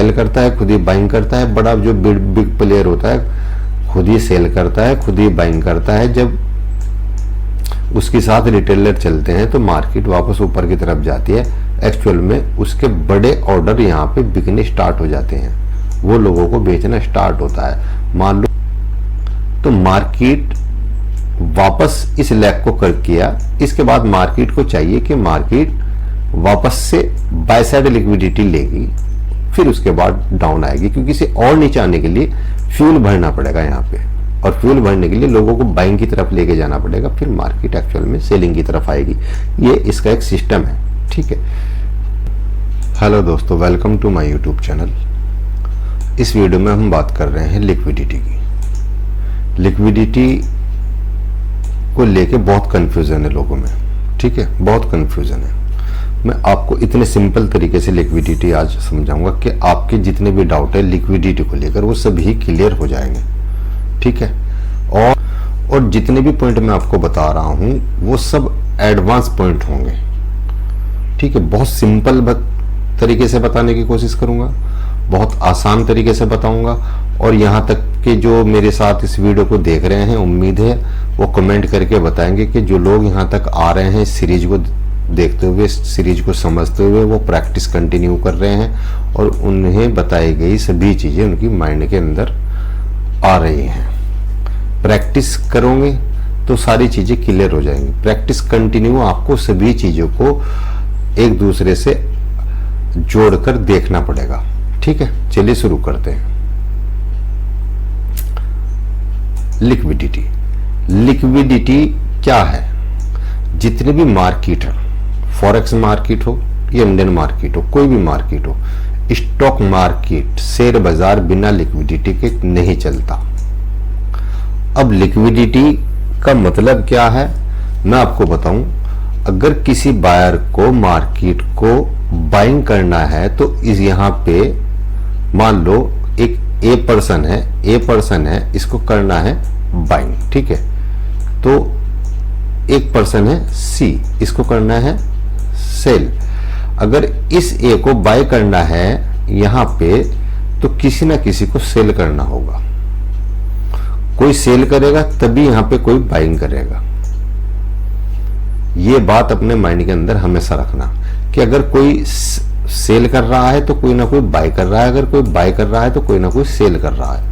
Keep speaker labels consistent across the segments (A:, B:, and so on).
A: Cell करता है, खुद ही बाइंग करता है। बड़ा जो बिग प्लेयर होता है खुद ही सेल करता है, खुद ही बाइंग करता है। जब उसके साथ रिटेलर चलते हैं तो मार्केट वापस ऊपर की तरफ जाती है। एक्चुअल में उसके बड़े ऑर्डर यहाँ पे बिकने स्टार्ट हो जाते हैं, वो लोगों को बेचना स्टार्ट होता है। मान लो तो मार्केट वापस इस लैग को कर किया, इसके बाद मार्केट को चाहिए कि मार्केट वापस से बाय साइड लिक्विडिटी लेगी, फिर उसके बाद डाउन आएगी, क्योंकि इसे और नीचे आने के लिए फ्यूल भरना पड़ेगा यहाँ पे, और फ्यूल भरने के लिए लोगों को बाइंग की तरफ लेके जाना पड़ेगा, फिर मार्केट एक्चुअल में सेलिंग की तरफ आएगी। ये इसका एक सिस्टम है, ठीक है। हेलो दोस्तों, welcome to my YouTube channel. इस वीडियो में हम बात कर रहे हैं लिक्विडिटी की। लिक्विडिटी को लेके बहुत कंफ्यूजन है लोगों में, ठीक है, बहुत कंफ्यूजन है। मैं आपको इतने सिंपल तरीके से लिक्विडिटी आज समझाऊंगा कि आपके जितने भी डाउट है लिक्विडिटी को लेकर वो सभी क्लियर हो जाएंगे, ठीक है। और जितने भी पॉइंट मैं आपको बता रहा हूं वो सब एडवांस पॉइंट होंगे, ठीक है। बहुत सिंपल तरीके से बताने की कोशिश करूंगा, बहुत आसान तरीके से बताऊंगा। और यहाँ तक कि जो मेरे साथ इस वीडियो को देख रहे हैं, उम्मीद है वो कमेंट करके बताएंगे कि जो लोग यहाँ तक आ रहे हैं सीरीज को देखते हुए, सीरीज को समझते हुए, वो प्रैक्टिस कंटिन्यू कर रहे हैं और उन्हें बताई गई सभी चीज़ें उनकी माइंड के अंदर आ रही हैं। प्रैक्टिस करोगे तो सारी चीज़ें क्लियर हो जाएंगी। प्रैक्टिस कंटिन्यू आपको सभी चीज़ों को एक दूसरे से जोड़कर देखना पड़ेगा, ठीक है। चलिए शुरू करते हैं। लिक्विडिटी। लिक्विडिटी क्या है? जितने भी मार्केट है, फॉरेक्स मार्केट हो या इंडियन मार्केट हो, कोई भी मार्केट हो, स्टॉक मार्केट, शेयर बाजार बिना लिक्विडिटी के नहीं चलता। अब लिक्विडिटी का मतलब क्या है मैं आपको बताऊं। अगर किसी बायर को मार्केट को बाइंग करना है तो इस यहाँ पे मान लो एक ए पर्सन है, इसको करना है बाइंग, ठीक है। तो एक पर्सन है सी, इसको करना है सेल। अगर इस ए को बाय करना है यहां पे तो किसी ना किसी को सेल करना होगा। कोई सेल करेगा तभी यहां पे कोई बाइंग करेगा। ये बात अपने माइंड के अंदर हमेशा रखना कि अगर कोई सेल कर रहा है तो कोई ना कोई बाय कर रहा है, अगर कोई बाय कर रहा है तो कोई ना कोई सेल कर रहा है।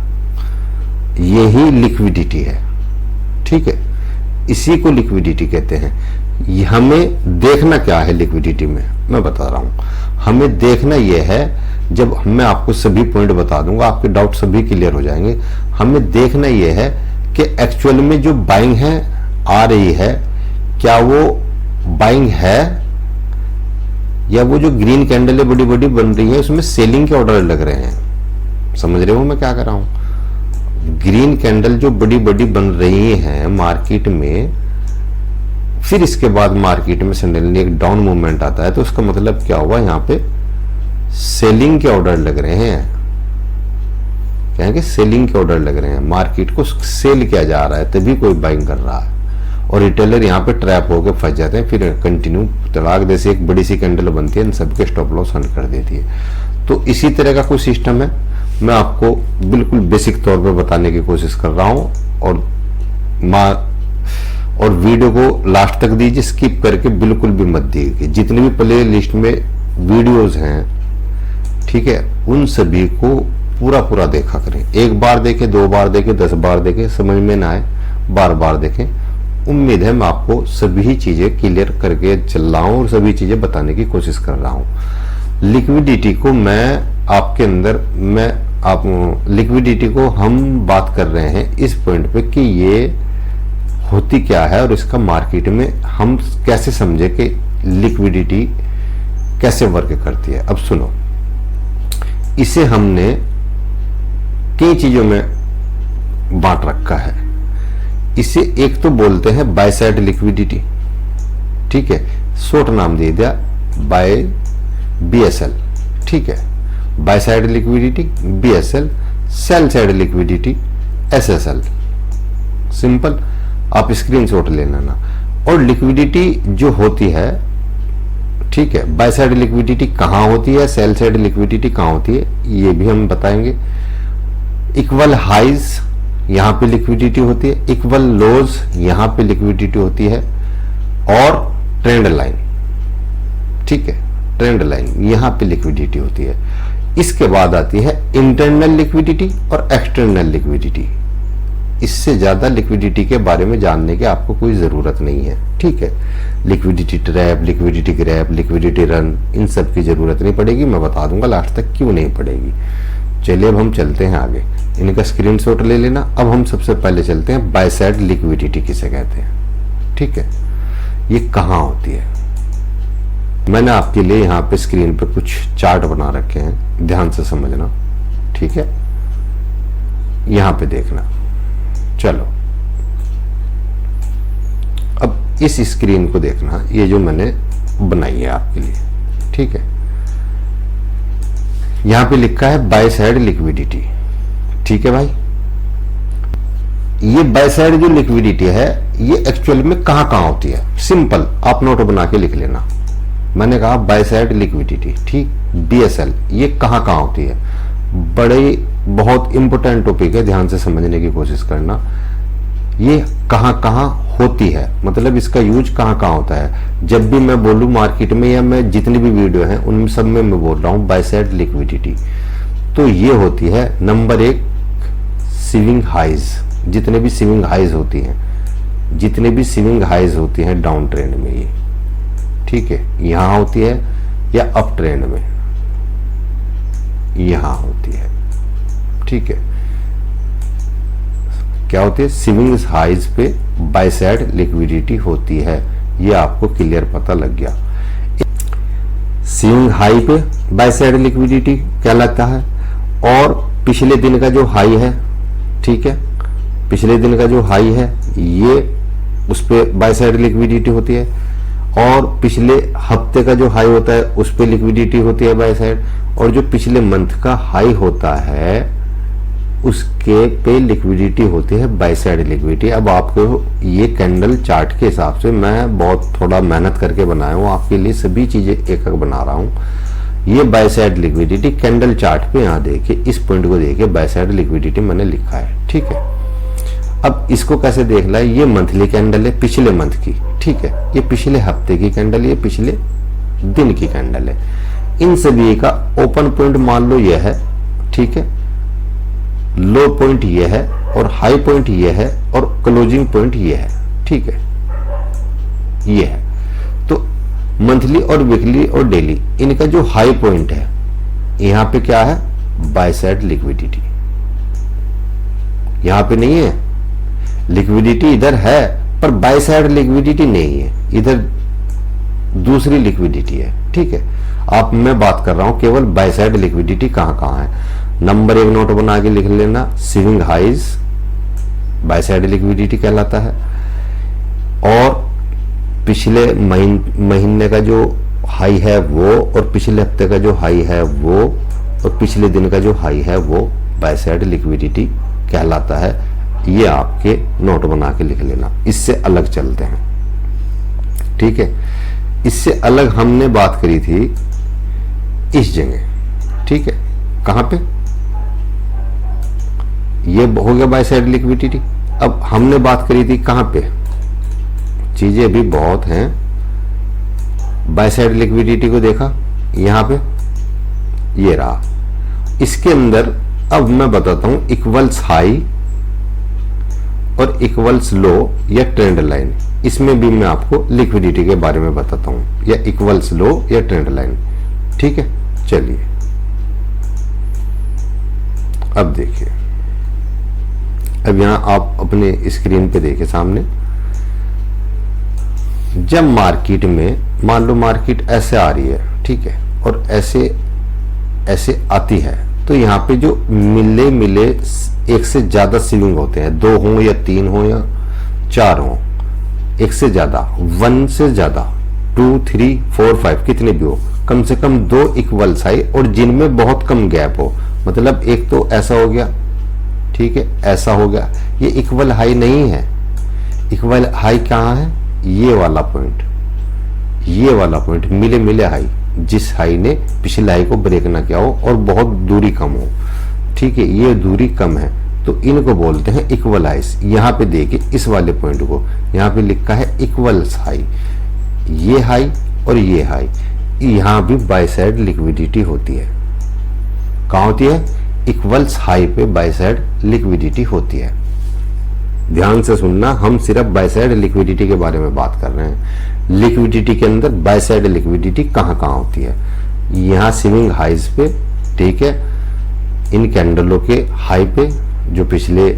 A: यही लिक्विडिटी है, ठीक है। इसी को लिक्विडिटी कहते हैं। हमें देखना क्या है लिक्विडिटी में मैं बता रहा हूं। हमें देखना यह है, जब मैं आपको सभी पॉइंट बता दूंगा आपके डाउट सभी क्लियर हो जाएंगे। हमें देखना यह है कि एक्चुअल में जो बाइंग है आ रही है, क्या वो बाइंग है या वो जो ग्रीन कैंडल बड़ी बड़ी बन रही है उसमें सेलिंग के ऑर्डर लग रहे हैं। समझ रहे हो मैं क्या कर रहा हूं? ग्रीन कैंडल जो बड़ी बड़ी बन रही हैं मार्केट में, फिर इसके बाद मार्केट में सडनली एक डाउन मूवमेंट आता है, तो उसका मतलब क्या हुआ? यहाँ पे सेलिंग के ऑर्डर लग रहे हैं। कहेंगे सेलिंग के ऑर्डर लग रहे हैं, मार्केट को सेल किया जा रहा है तभी कोई बाइंग कर रहा है। और रिटेलर यहाँ पे ट्रैप होकर फंस जाते हैं, फिर कंटिन्यू तड़ाक जैसे एक बड़ी सी कैंडल बनती है, इन सबके स्टॉप लॉस हंट कर देती है। तो इसी तरह का कोई सिस्टम है, मैं आपको बिल्कुल बेसिक तौर पर बताने की कोशिश कर रहा हूं। और वीडियो को लास्ट तक दीजिए, स्किप करके बिल्कुल भी मत दीजिए। जितने भी प्ले लिस्ट में वीडियोस हैं, ठीक है, उन सभी को पूरा देखा करें। एक बार देखें, 2 बार देखें, 10 बार देखें, समझ में ना आए बार बार देखें। उम्मीद है मैं आपको सभी चीजें क्लियर करके चल रहा हूं और सभी चीजें बताने की कोशिश कर रहा हूं। लिक्विडिटी को लिक्विडिटी को हम बात कर रहे हैं इस पॉइंट पे कि ये होती क्या है और इसका मार्केट में हम कैसे समझे कि लिक्विडिटी कैसे वर्क करती है। अब सुनो, इसे हमने कई चीजों में बांट रखा है। इसे एक तो बोलते हैं बाय साइड लिक्विडिटी, ठीक है, शॉर्ट नाम दे दिया बाय BSL, ठीक है। Buy side liquidity BSL, sell side liquidity SSL। Simple, आप स्क्रीनशॉट लेना ना। और लिक्विडिटी जो होती है, ठीक है। बाय साइड लिक्विडिटी कहाँ होती है, सेल साइड लिक्विडिटी कहाँ होती है, ये भी हम बताएंगे। इक्वल हाइज यहां पे लिक्विडिटी होती है, इक्वल लोज यहां पे लिक्विडिटी होती है, और ट्रेंड लाइन, ठीक है, ट्रेंड लाइन यहां पे लिक्विडिटी होती है। इसके बाद आती है इंटरनल लिक्विडिटी और एक्सटर्नल लिक्विडिटी। इससे ज्यादा लिक्विडिटी के बारे में जानने की आपको कोई जरूरत नहीं है, ठीक है। Liquidity trap, liquidity grab, liquidity run, इन सब की जरूरत नहीं पड़ेगी, मैं बता दूंगा लास्ट तक क्यों नहीं पड़ेगी। चलिए अब हम चलते हैं आगे, इनका स्क्रीनशॉट ले लेना। अब हम सबसे पहले चलते हैं बाय साइड लिक्विडिटी किसे कहते हैं, ठीक है, ये कहां होती है। मैंने आपके लिए यहाँ पे स्क्रीन पे कुछ चार्ट बना रखे हैं, ध्यान से समझना, ठीक है, यहां पे देखना। चलो अब इस स्क्रीन को देखना, ये जो मैंने बनाई है आपके लिए, ठीक है। यहां पे लिखा है बाय साइड लिक्विडिटी, ठीक है भाई। ये बाय साइड जो लिक्विडिटी है ये एक्चुअल में कहां कहां होती है, सिंपल आप नोट बना के लिख लेना। मैंने कहा बाय साइड लिक्विडिटी, ठीक, BSL, ये कहां कहां होती है। बड़े बहुत इंपॉर्टेंट टॉपिक है, ध्यान से समझने की कोशिश करना। ये कहां कहां होती है, मतलब इसका यूज कहां कहां होता है। जब भी मैं बोलूं मार्केट में, या मैं जितनी भी वीडियो हैं उन सब में मैं बोल रहा हूं बाय साइड लिक्विडिटी, तो ये होती है नंबर 1 स्विंग हाइज। जितने भी स्विंग हाइज होती हैं, जितने भी स्विंग हाइज होती हैं डाउन ट्रेंड में, ये ठीक है, यहां होती है, या अप ट्रेंड में यहां होती है, ठीक है। क्या होती है, स्विंग हाइज पे बाय साइड लिक्विडिटी होती है, ये आपको क्लियर पता लग गया। स्विंग हाई पे बाय साइड लिक्विडिटी कहलाता है, और पिछले दिन का जो हाई है, ठीक है, पिछले दिन का जो हाई है ये उस पे बाय साइड लिक्विडिटी होती है, और पिछले हफ्ते का जो हाई होता है उस पे लिक्विडिटी होती है बाय साइड, और जो पिछले मंथ का हाई होता है उसके पे लिक्विडिटी होती है बाय साइड लिक्विडिटी। अब आपको ये कैंडल चार्ट के हिसाब से मैं बहुत थोड़ा मेहनत करके बनाया हूँ आपके लिए, सभी चीजें एक एक बना रहा हूँ। ये bye side liquidity candle chart पे यहाँ देखिए, इस पॉइंट को देखिए, बाय साइड लिक्विडिटी मैंने लिखा है, ठीक है। अब इसको कैसे देखना है, ये मंथली कैंडल है पिछले मंथ की, ठीक है, ये पिछले हफ्ते की कैंडल, ये पिछले दिन की कैंडल है। इन सभी का ओपन पॉइंट मान लो ये है, ठीक है, लो पॉइंट ये है, और हाई पॉइंट ये है, और क्लोजिंग पॉइंट ये है, ठीक है, ये है। तो मंथली और वीकली और डेली इनका जो हाई पॉइंट है यहां पे क्या है, बाय साइड लिक्विडिटी, यहां पे नहीं है लिक्विडिटी, इधर है पर बाय साइड लिक्विडिटी नहीं है, इधर दूसरी लिक्विडिटी है, ठीक है। आप मैं बात कर रहा हूं केवल बाय साइड लिक्विडिटी कहां कहां है। नंबर 1 नोट बना के लिख लेना, swing highs buy side liquidity कहलाता है, और पिछले महीने का जो हाई है वो, और पिछले हफ्ते का जो हाई है वो, और पिछले दिन का जो हाई है वो बाय साइड लिक्विडिटी कहलाता है। ये आपके नोट बना के लिख लेना। इससे अलग चलते हैं, ठीक है। इससे अलग हमने बात करी थी इस जगह, ठीक है, कहां पे, ये हो गया बाय साइड लिक्विडिटी। अब हमने बात करी थी कहां पे, चीजें भी बहुत हैं। बाय साइड लिक्विडिटी को देखा यहां पे, ये रहा, इसके अंदर अब मैं बताता हूं इक्वल्स हाई और इक्वल्स लो या ट्रेंड लाइन, इसमें भी मैं आपको लिक्विडिटी के बारे में बताता हूं, या इक्वल्स लो या ट्रेंड लाइन, ठीक है। चलिए अब देखिए, अब यहां आप अपने स्क्रीन पे देखिए सामने, जब मार्केट में मान लो मार्केट ऐसे आ रही है, ठीक है, और ऐसे ऐसे आती है, तो यहाँ पे जो मिले मिले एक से ज्यादा स्विंग होते हैं, 2 हो या 3 हो या 4 हो, एक से ज्यादा, 1 से ज्यादा, 2, 3, 4, 5 कितने भी हो, कम से कम 2 इक्वल हाई, और जिनमें बहुत कम गैप हो, मतलब एक तो ऐसा हो गया, ठीक है, ऐसा हो गया, ये इक्वल हाई नहीं है। इक्वल हाई कहाँ है, ये वाला पॉइंट, ये वाला पॉइंट मिले मिले हाई, जिस हाई ने पिछले हाई को ब्रेक ना किया हो और बहुत दूरी कम हो, ठीक है, ये दूरी कम है, तो इनको बोलते हैं इक्वल हाइस। यहाँ पे देखिए इस वाले पॉइंट को यहाँ पे लिखा है इक्वल्स हाई, ये हाई और ये हाई, यहाँ भी बाय साइड लिक्विडिटी होती है। कहाँ होती है? इक्वल्स हाई पे बाय साइड लिक्विडिटी होती है। ध्यान से सुनना, हम सिर्फ बाय साइड लिक्विडिटी के बारे में बात कर रहे हैं। लिक्विडिटी के अंदर बाय साइड लिक्विडिटी कहाँ कहाँ होती है? यहाँ स्विंग हाइज पे, ठीक है, इन कैंडलों के हाई पे जो पिछले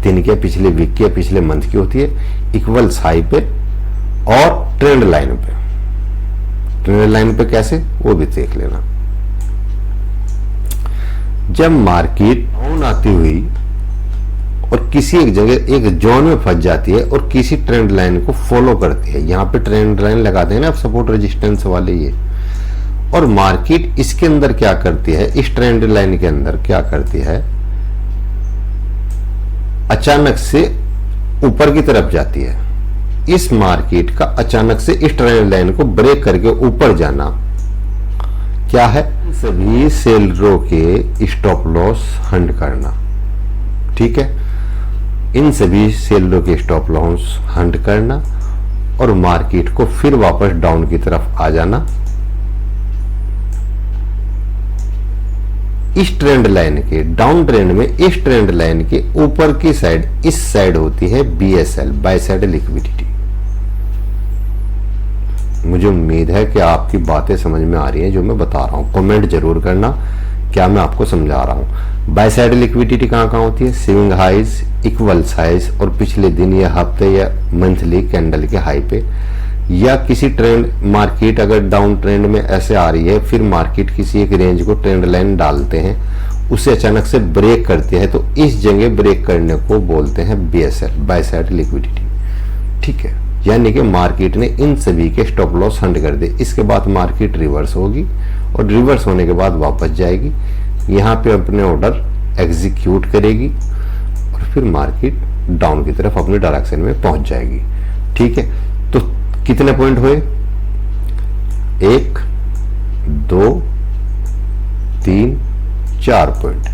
A: दिन के, पिछले वीक के, पिछले मंथ की होती है, इक्वल्स हाई पे और ट्रेंड लाइन पे। ट्रेंड लाइन पे कैसे, वो भी देख लेना। जब मार्केट डाउन आती हुई और किसी एक जगह एक जोन में फंस जाती है और किसी ट्रेंड लाइन को फॉलो करती है, यहां पे ट्रेंड लाइन लगाते हैं ना आप, सपोर्ट रेजिस्टेंस वाले ये, और मार्केट इसके अंदर क्या करती है, इस ट्रेंड लाइन के अंदर क्या करती है, अचानक से ऊपर की तरफ जाती है। इस मार्केट का अचानक से इस ट्रेंड लाइन को ब्रेक करके ऊपर जाना क्या है? सभी सेलरों के स्टॉप लॉस हंट करना, ठीक है, इन सभी सेलरों के स्टॉप लॉस हंट करना और मार्केट को फिर वापस डाउन की तरफ आ जाना। इस ट्रेंड लाइन के डाउन ट्रेंड में इस ट्रेंड लाइन के ऊपर की साइड, इस साइड होती है BSL, बाय साइड लिक्विडिटी। मुझे उम्मीद है कि आपकी बातें समझ में आ रही हैं जो मैं बता रहा हूं। कमेंट जरूर करना क्या मैं आपको समझा रहा हूं। बाय साइड लिक्विडिटी कहां कहां होती है? स्विंग हाइज, इक्वल्स हाइज और पिछले दिन या हफ्ते या मंथली कैंडल के हाई पे, या किसी ट्रेंड, मार्केट अगर डाउन ट्रेंड में ऐसे आ रही है, फिर मार्केट किसी एक रेंज को ट्रेंड लाइन डालते हैं, उसे अचानक से ब्रेक करती है, तो इस जगह ब्रेक करने को बोलते हैं BSL, बाय साइड लिक्विडिटी, ठीक है। यानी कि मार्केट ने इन सभी के स्टॉप लॉस हंट कर दे। इसके बाद मार्केट रिवर्स होगी और रिवर्स होने के बाद वापस जाएगी, यहाँ पे अपने ऑर्डर एग्जीक्यूट करेगी और फिर मार्केट डाउन की तरफ अपने डायरेक्शन में पहुंच जाएगी, ठीक है। तो कितने पॉइंट हुए? 1, 2, 3, 4 पॉइंट।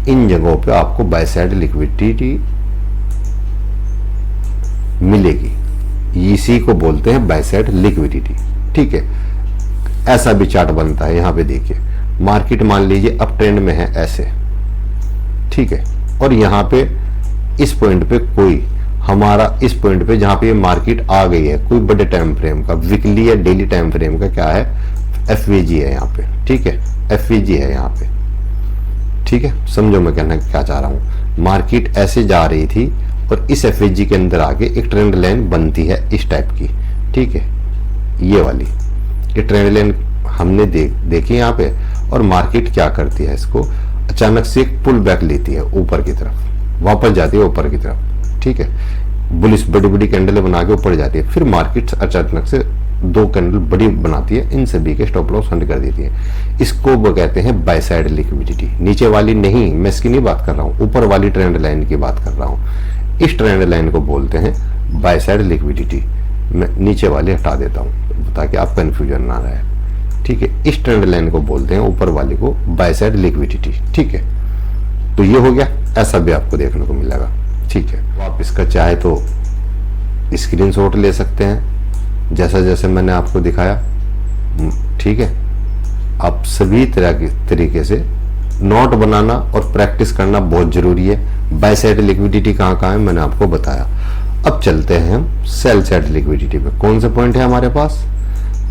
A: इन जगहों पे आपको बाय साइड लिक्विडिटी मिलेगी, इसी को बोलते हैं बाय साइड लिक्विडिटी, ठीक है। ऐसा भी चार्ट बनता है, यहां पे देखिए मार्केट मान लीजिए अप ट्रेंड में है ऐसे, ठीक है, और यहां पे इस पॉइंट पे कोई हमारा, इस पॉइंट पे जहां पे मार्केट आ गई है, कोई बड़े टाइम फ्रेम का, वीकली या डेली टाइम फ्रेम का क्या है, FVG है यहाँ पे, ठीक है, FVG है यहाँ पे, ठीक है। समझो मैं कहना क्या चाह रहा हूं। मार्केट ऐसे जा रही थी और इस FVG के अंदर आके एक ट्रेंड लाइन बनती है इस टाइप की, ठीक है, ये वाली, ये ट्रेंड लाइन हमने देखी यहाँ पे, और मार्केट क्या करती है, इसको अचानक से एक पुल बैक लेती है ऊपर की तरफ, वापस जाती है ऊपर की तरफ, ठीक है, बुलिश बड़ी बड़ी कैंडल बना के ऊपर जाती है, फिर मार्केट अचानक से 2 कैंडल बड़ी बनाती है, इन सभी के स्टॉप लॉस हंट कर देती है। इसको वो कहते हैं बाय साइड लिक्विडिटी। नीचे वाली नहीं, मैं इसकी नहीं बात कर रहा हूँ, ऊपर वाली ट्रेंड लाइन की बात कर रहा हूँ। इस ट्रेंड लाइन को बोलते हैं बाय साइड लिक्विडिटी। मैं नीचे वाली हटा देता हूँ ताकि आप कंफ्यूजन ना रहे, ठीक है। इस ट्रेंड लाइन को बोलते हैं ऊपर वाली को बाय साइड लिक्विडिटी, ठीक है। तो ये हो गया, ऐसा भी आपको देखने को मिलेगा, ठीक है। तो आप इसका चाहे तो स्क्रीनशॉट ले सकते हैं जैसा जैसे मैंने आपको दिखाया, ठीक है। आप सभी तरह के तरीके से नोट बनाना और प्रैक्टिस करना बहुत जरूरी है। बाय साइड लिक्विडिटी कहाँ कहाँ है मैंने आपको बताया। अब चलते हैं हम सेल साइड लिक्विडिटी पे। कौन से पॉइंट है हमारे पास?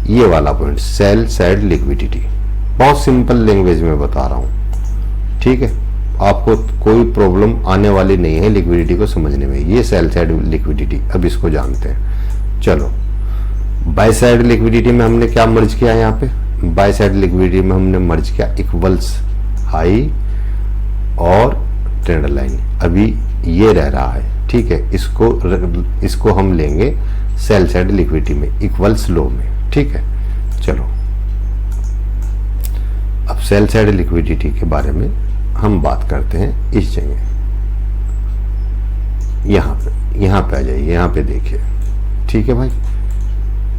A: ये वाला पॉइंट, सेल साइड लिक्विडिटी। बहुत सिंपल लैंग्वेज में बता रहा हूं, ठीक है। आपको कोई प्रॉब्लम आने वाली नहीं है लिक्विडिटी को समझने में। ये सेल साइड लिक्विडिटी, अब इसको जानते हैं। चलो, बाय साइड लिक्विडिटी में हमने क्या मर्ज किया? यहाँ पे बाय साइड लिक्विडिटी में हमने मर्ज किया इक्वल्स हाई और ट्रेंड लाइन। अभी ये रह रहा है, ठीक है। इसको हम लेंगे सेल साइड लिक्विडिटी में, इक्वल्स लो में, ठीक है। चलो, अब सेल साइड लिक्विडिटी के बारे में हम बात करते हैं। इस जगह यहाँ पे आ जाइए, यहाँ पे देखिए, ठीक है भाई।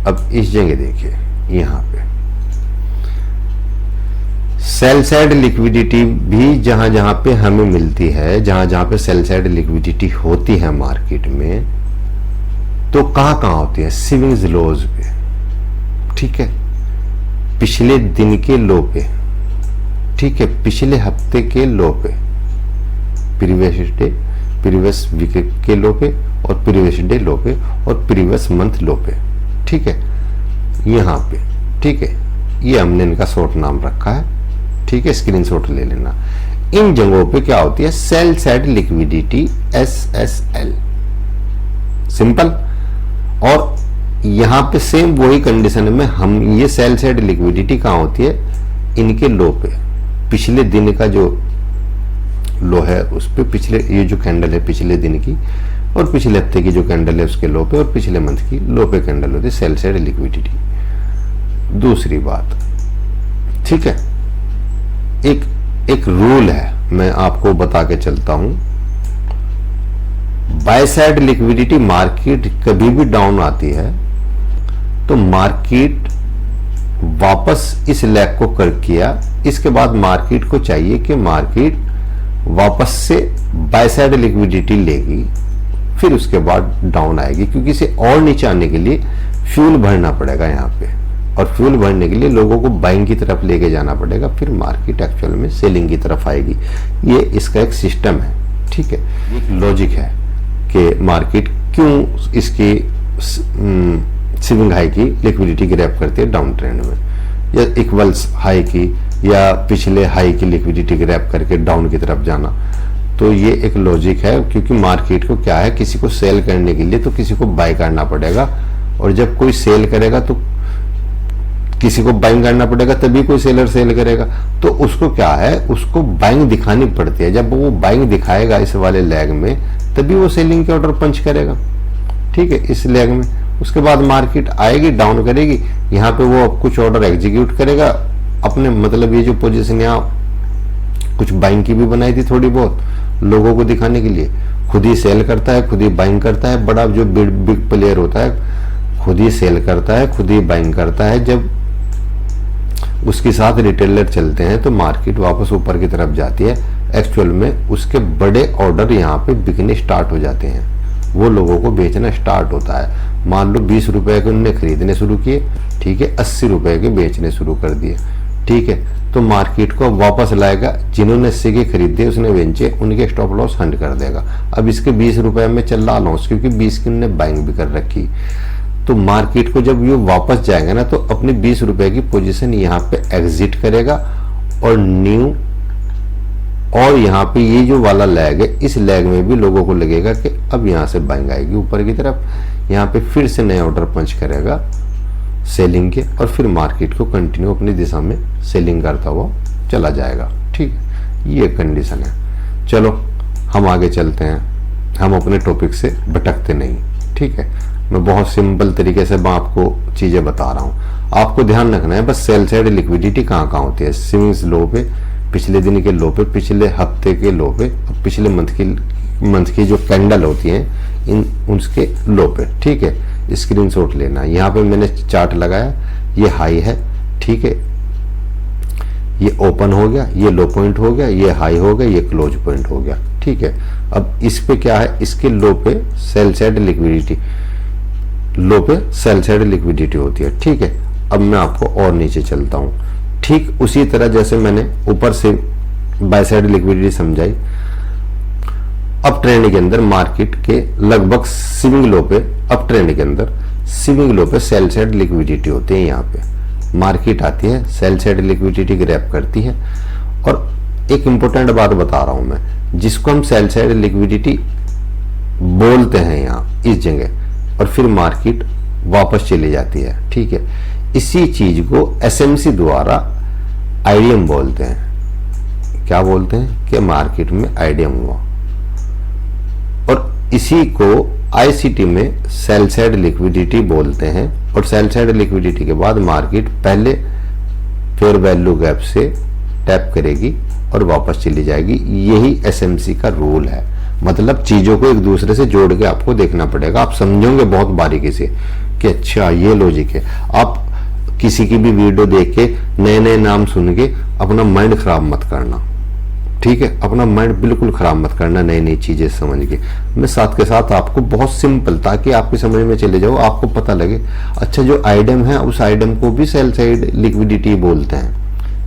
A: अब इस जगह देखिए, यहां पे सेल साइड लिक्विडिटी भी जहां जहां पे हमें मिलती है, जहां जहां पे सेल साइड लिक्विडिटी होती है मार्केट में, तो कहां कहां होती है? स्विंग्स लोज पे, ठीक है, पिछले दिन के लो पे, ठीक है, पिछले हफ्ते के लो पे, प्रीवियस वीक के लो पे, और प्रीवियस डे लो पे, और प्रीवियस मंथ लो पे, ठीक है, यहां पे, ठीक है, ये हमने इनका शॉर्ट नाम रखा है, ठीक है, स्क्रीनशॉट ले लेना। इन जगहों पे क्या होती है? Sell side liquidity, SSL, simple. और यहां पे सेम वही कंडीशन में हम, ये सेल साइड लिक्विडिटी कहां होती है? इनके लो पे, पिछले दिन का जो लो है उस पे, पिछले ये जो कैंडल है पिछले दिन की, और पिछले हफ्ते की जो कैंडल है उसके लो पे, और पिछले मंथ की लो पे कैंडल होती है, सेल साइड लिक्विडिटी। दूसरी बात, ठीक है, एक रूल है, मैं आपको बता के चलता हूं। बाय साइड लिक्विडिटी, मार्केट कभी भी डाउन आती है तो मार्केट वापस इस लेग को कर किया, इसके बाद मार्केट को चाहिए कि मार्केट वापस से बाय साइड लिक्विडिटी लेगी, फिर उसके बाद डाउन आएगी, क्योंकि इसे और नीचे आने के लिए फ्यूल भरना पड़ेगा यहाँ पे, और फ्यूल भरने के लिए लोगों को बाइंग की तरफ लेके जाना पड़ेगा, फिर मार्केट एक्चुअल में सेलिंग की तरफ आएगी। ये इसका एक सिस्टम है, ठीक है, एक लॉजिक है कि मार्केट क्यों इसकी स्विंग हाई की लिक्विडिटी ग्रैब करती है डाउन ट्रेंड में, या इक्वल्स हाई की या पिछले हाई की लिक्विडिटी ग्रैब करके डाउन की तरफ जाना। तो ये एक लॉजिक है, क्योंकि मार्केट को क्या है, किसी को सेल करने के लिए तो किसी को बाय करना पड़ेगा, और जब कोई सेल करेगा तो किसी को बाइंग करना पड़ेगा, तभी कोई सेलर सेल करेगा। तो उसको क्या है, उसको बाइंग दिखानी पड़ती है। जब वो बाइंग दिखाएगा इस वाले लेग में, तभी वो सेलिंग के ऑर्डर पंच करेगा, ठीक है, इस लेग में। उसके बाद मार्केट आएगी, डाउन करेगी, यहाँ पे वो कुछ ऑर्डर एग्जीक्यूट करेगा अपने, मतलब ये जो पोजीशन यहाँ कुछ बाइंग की भी बनाई थी थोड़ी बहुत लोगों को दिखाने के लिए, खुद ही सेल करता है, खुद ही बाइंग करता है। बड़ा जो बिग प्लेयर होता है खुद ही सेल करता है, खुद ही बाइंग करता है। जब उसके साथ रिटेलर चलते हैं तो मार्केट वापस ऊपर की तरफ जाती है। एक्चुअल में उसके बड़े ऑर्डर यहाँ पे बिकने स्टार्ट हो जाते हैं, वो लोगों को बेचना स्टार्ट होता है। मान लो 20 रुपए के उनने खरीदने शुरू किए, ठीक है, 80 रुपए के बेचने शुरू कर दिए, ठीक है, तो मार्केट को वापस लाएगा। जिन्होंने 80 के खरीदे उसने बेचे, उनके स्टॉप लॉस हंड कर देगा। अब इसके 20 रुपए में चल रहा लॉस, क्योंकि 20 की उन्होंने बाइंग भी कर रखी। तो मार्केट को जब ये वापस जाएगा ना, तो अपनी 20 रुपए की पोजीशन यहाँ पे एग्जिट करेगा, और न्यू, और यहाँ पे ये जो वाला लैग है, इस लैग में भी लोगों को लगेगा कि अब यहाँ से बाइंग आएगी ऊपर की तरफ, यहाँ पे फिर से नए ऑर्डर पंच करेगा सेलिंग के, और फिर मार्केट को कंटिन्यू अपनी दिशा में सेलिंग करता हुआ चला जाएगा, ठीक है, ये कंडीशन है। चलो हम आगे चलते हैं, हम अपने टॉपिक से भटकते नहीं, ठीक है। मैं बहुत सिंपल तरीके से मैं आपको चीजें बता रहा हूँ, आपको ध्यान रखना है बस। सेल साइड लिक्विडिटी कहाँ कहाँ होती है? स्विंग्स लो पे, पिछले दिन के लो पे, पिछले हफ्ते के लो पे, और पिछले मंथ की जो कैंडल होती है इन उसके लो पे, ठीक है। स्क्रीनशॉट लेना, यहाँ पे मैंने चार्ट लगाया, ये हाई है, ठीक है, ये ओपन हो गया, ये लो पॉइंट हो गया, ये हाई हो गया, ये क्लोज पॉइंट हो गया, ठीक है। अब इस पे क्या है, इसके लो पे सेल साइड लिक्विडिटी, लो पे सेल साइड लिक्विडिटी होती है, ठीक है। अब मैं आपको और नीचे चलता हूं, ठीक उसी तरह जैसे मैंने ऊपर से बाय साइड लिक्विडिटी समझाई, अप ट्रेंड के अंदर मार्केट के लगभग स्विंग लो पे, अप ट्रेंड के अंदर स्विंग लो पे सेल साइड लिक्विडिटी होती है। यहाँ पे मार्केट आती है, सेल साइड लिक्विडिटी ग्रैब करती है। और एक इंपॉर्टेंट बात बता रहा हूं मैं, जिसको हम सेल साइड लिक्विडिटी बोलते हैं यहाँ इस जगह, और फिर मार्केट वापस चली जाती है, ठीक है। इसी चीज को एसएमसी द्वारा आईडीएम बोलते हैं। क्या बोलते हैं? कि मार्केट में आईडीएम हुआ, और इसी को आईसीटी में सेल साइड लिक्विडिटी बोलते हैं। और सेल साइड लिक्विडिटी के बाद मार्केट पहले फेयर वैल्यू गैप से टैप करेगी और वापस चली जाएगी। यही एसएमसी का रूल है। मतलब चीजों को एक दूसरे से जोड़ के आपको देखना पड़ेगा, आप समझोगे बहुत बारीकी से कि अच्छा ये लॉजिक है। आप किसी की भी वीडियो देख के नए नए नाम सुन के अपना माइंड खराब मत करना, ठीक है। अपना माइंड बिल्कुल खराब मत करना नई नई चीजें समझ के। मैं साथ के साथ आपको बहुत सिंपल, ताकि आपकी समझ में चले जाओ, आपको पता लगे अच्छा जो आइटम है उस आइटम को भी सेल साइड लिक्विडिटी बोलते हैं।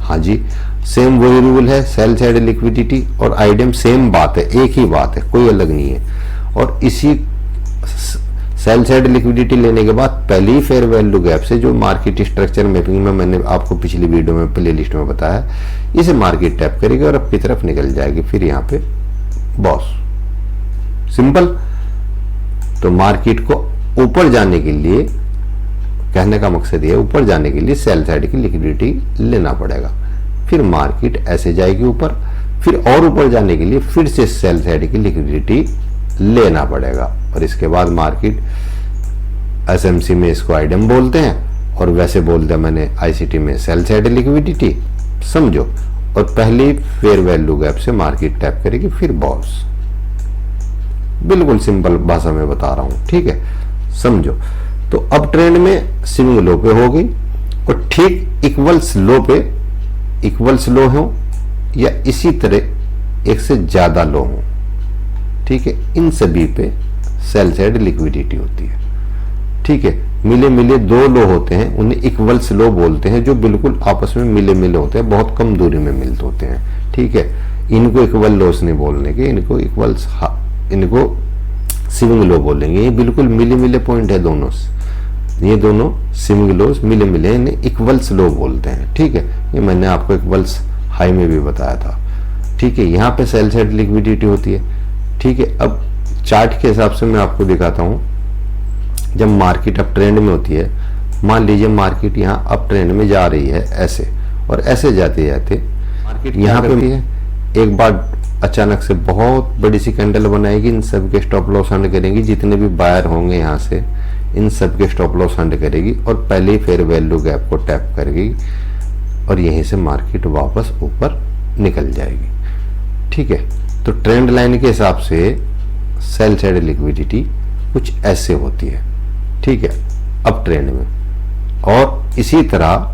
A: हाँ जी, सेम वही रूल है, सेल साइड लिक्विडिटी और आइटम सेम बात है, एक ही बात है, कोई अलग नहीं है। और इसी सेल साइड लिक्विडिटी लेने के बाद पहली ही फेयर वैल्यू गैप से, जो मार्केट स्ट्रक्चर मैपिंग में मैंने आपको पिछली वीडियो में प्लेलिस्ट में बताया, इसे मार्केट टैप करेगी और अपनी तरफ निकल जाएगी। फिर यहाँ पे बॉस, सिंपल। तो मार्केट को ऊपर जाने के लिए, कहने का मकसद ये है, ऊपर जाने के लिए सेल साइड की लिक्विडिटी लेना पड़ेगा। फिर मार्केट ऐसे जाएगी ऊपर, फिर और ऊपर जाने के लिए फिर से सेल साइड की लिक्विडिटी लेना पड़ेगा। और इसके बाद मार्केट, एसएमसी में इसको आइटम बोलते हैं और वैसे बोलते हैं मैंने आईसीटी में सेल साइड लिक्विडिटी, समझो। और पहली फेयर वैल्यू गैप से मार्केट टैप करेगी, फिर बॉस। बिल्कुल सिंपल भाषा में बता रहा हूं, ठीक है, समझो। तो अब ट्रेंड में स्विंग लो पे हो गई और ठीक इक्वल्स लो पे, इक्वल्स लो हो या इसी तरह एक से ज्यादा लो हो, ठीक है, इन सभी पे सेल साइड लिक्विडिटी होती है, ठीक है। मिले मिले दो लो होते हैं, उन्हें इक्वल्स लो बोलते हैं, जो बिल्कुल आपस में मिले मिले होते हैं, बहुत कम दूरी में मिलते होते हैं, ठीक है। इनको इक्वल लोस नहीं बोलने के, इनको इक्वल्स, इनको स्विंग लो बोलेंगे। ये बिल्कुल मिले मिले पॉइंट है दोनों, ये दोनों स्विंग लोस मिले मिले, इन्हें इक्वल्स लो बोलते हैं, ठीक है। ये मैंने आपको इक्वल्स हाई में भी बताया था, ठीक है। यहाँ पे सेल साइड लिक्विडिटी होती है, ठीक है। अब चार्ट के हिसाब से मैं आपको दिखाता हूं। जब मार्केट अप ट्रेंड में होती है, मान लीजिए मार्केट यहाँ अप ट्रेंड में जा रही है ऐसे, और ऐसे जाते जाते मार्केट यहाँ पे है, एक बार अचानक से बहुत बड़ी सी कैंडल बनाएगी, इन सब के स्टॉप लॉस हंड करेंगी, जितने भी बायर होंगे यहाँ से इन सब के स्टॉप लॉस हंड करेगी और पहले ही फेयर वैल्यू गैप को टैप करेगी और यहीं से मार्केट वापस ऊपर निकल जाएगी, ठीक है। तो ट्रेंड लाइन के हिसाब से सेल साइड लिक्विडिटी कुछ ऐसे होती है, ठीक है, अप ट्रेंड में। और इसी तरह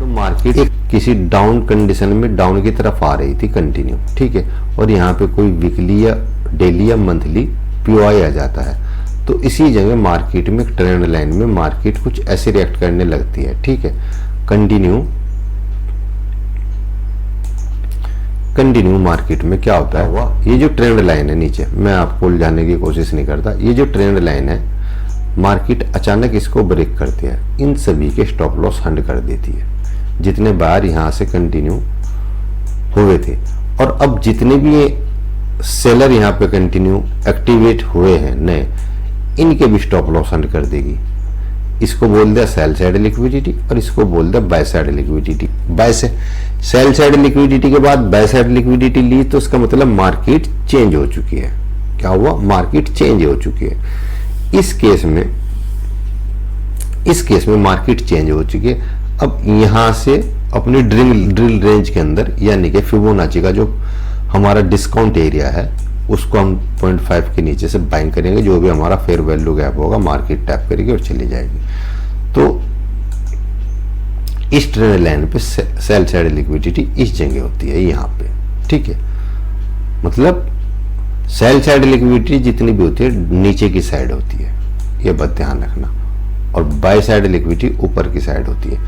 A: मार्केट किसी डाउन कंडीशन में डाउन की तरफ आ रही थी कंटिन्यू, ठीक है, और यहाँ पे कोई वीकली या डेली या मंथली पीओआई आ जाता है, तो इसी जगह मार्केट में ट्रेंड लाइन में मार्केट कुछ ऐसे रिएक्ट करने लगती है, ठीक है। कंटिन्यू मार्केट में क्या होता है, ये जो ट्रेंड लाइन है नीचे, मैं आपको उलझाने की कोशिश नहीं करता, ये जो ट्रेंड लाइन है मार्केट अचानक इसको ब्रेक करती है, इन सभी के स्टॉप लॉस हंड कर देती है, जितने बार यहां से कंटिन्यू हुए थे। और अब जितने भी ये सेलर यहाँ पे कंटिन्यू एक्टिवेट हुए हैं नए, इनके भी स्टॉप लॉस हंड कर देगी। इसको बोल दिया सेल साइड लिक्विडिटी और इसको बोल दिया बाय साइड लिक्विडिटी। बाय से सेल साइड लिक्विडिटी के बाद बाय साइड लिक्विडिटी ली, तो इसका मतलब मार्केट चेंज हो चुकी है। क्या हुआ, मार्केट चेंज हो चुकी है। इस केस में मार्केट चेंज हो चुकी है। अब यहां से अपनी ड्रिल रेंज के अंदर, यानी कि फिबोनाची का जो हमारा डिस्काउंट एरिया है, उसको हम 0.5 के नीचे से बाइंग करेंगे। जो भी हमारा फेयर वैल्यू गैप होगा मार्केट टैप करेगी और चली जाएगी। तो इस ट्रेंड लाइन पे सेल साइड लिक्विडिटी इस जगह होती है, यहाँ पे, ठीक है। मतलब सेल साइड लिक्विडिटी जितनी भी होती है नीचे की साइड होती है, ये बात ध्यान रखना। और बाय साइड लिक्विडिटी ऊपर की साइड होती है।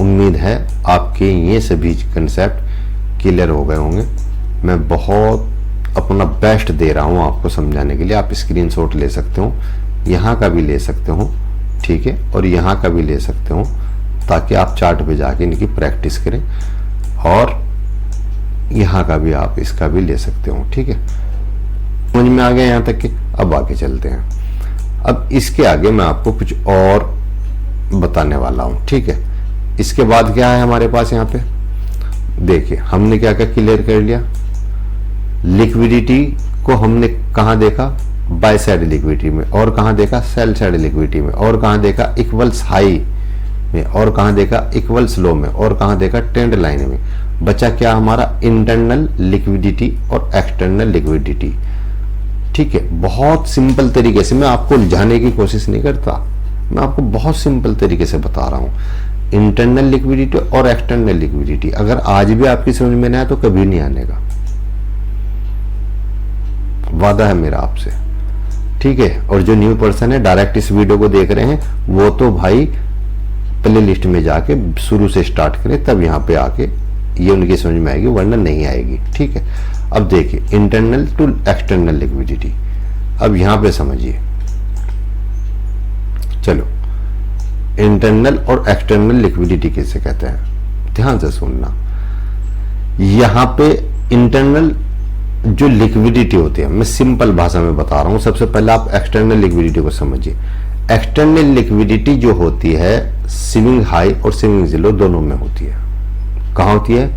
A: उम्मीद है आपके ये सभी कंसेप्ट क्लियर हो गए होंगे। मैं बहुत अपना बेस्ट दे रहा हूं आपको समझाने के लिए। आप स्क्रीनशॉट ले सकते हो, यहाँ का भी ले सकते हो, ठीक है, और यहाँ का भी ले सकते हो, ताकि आप चार्ट पे जाके इनकी प्रैक्टिस करें। और यहाँ का भी आप इसका भी ले सकते हो, ठीक है। समझ में आ गया यहाँ तक के? अब आगे चलते हैं। अब इसके आगे मैं आपको कुछ और बताने वाला हूँ, ठीक है। इसके बाद क्या है हमारे पास यहाँ पे, देखिए हमने क्या क्या क्लियर कर लिया। लिक्विडिटी को हमने कहाँ देखा, बाय साइड लिक्विडिटी में, और कहाँ देखा, सेल साइड लिक्विडिटी में, और कहाँ देखा, इक्वल्स हाई में, और कहाँ देखा, इक्वल्स लो में, और कहाँ देखा, ट्रेंड लाइन में। बचा क्या हमारा, इंटरनल लिक्विडिटी और एक्सटर्नल लिक्विडिटी, ठीक है। बहुत सिंपल तरीके से, मैं आपको उलझाने की कोशिश नहीं करता, मैं आपको बहुत सिंपल तरीके से बता रहा हूं। इंटरनल लिक्विडिटी और एक्सटर्नल लिक्विडिटी अगर आज भी आपकी समझ में नहीं आया तो कभी नहीं आने का, वादा है मेरा आपसे, ठीक है। और जो न्यू पर्सन है डायरेक्ट इस वीडियो को देख रहे हैं वो तो भाई प्ले लिस्ट में जाके शुरू से स्टार्ट करें, तब यहाँ पे आके ये उनकी समझ में आएगी, वरना नहीं आएगी, ठीक है। अब देखिए इंटरनल टू एक्सटर्नल लिक्विडिटी, अब यहां पे समझिए। चलो इंटरनल और एक्सटर्नल लिक्विडिटी किसे कहते हैं, ध्यान से सुनना। यहां पे इंटरनल जो लिक्विडिटी होती है, मैं सिंपल भाषा में बता रहा हूं, सबसे पहले आप एक्सटर्नल लिक्विडिटी को समझिए। एक्सटर्नल लिक्विडिटी जो होती है स्विंग हाई और स्विंग लो दोनों में होती है। कहां होती है,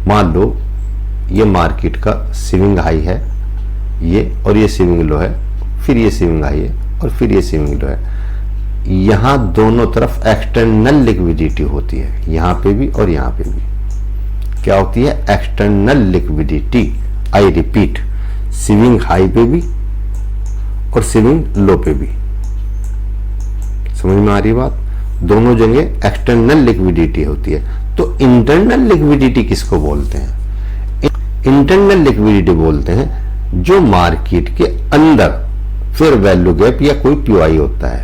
A: मान लो ये मार्केट का स्विंग हाई है ये, और ये स्विंग लो है, फिर ये स्विंग हाई है और फिर ये स्विंग लो है। यहां दोनों तरफ एक्सटर्नल लिक्विडिटी होती है, यहां पे भी और यहां पे भी। क्या होती है, external liquidity, I repeat, swing high पे भी और स्विंग लो पे भी। समझ में आ रही बात, दोनों जगह एक्सटर्नल लिक्विडिटी होती है। तो इंटरनल लिक्विडिटी किसको बोलते हैं, इंटरनल लिक्विडिटी बोलते हैं जो मार्केट के अंदर फेयर वैल्यू गैप या कोई पीवाई होता है,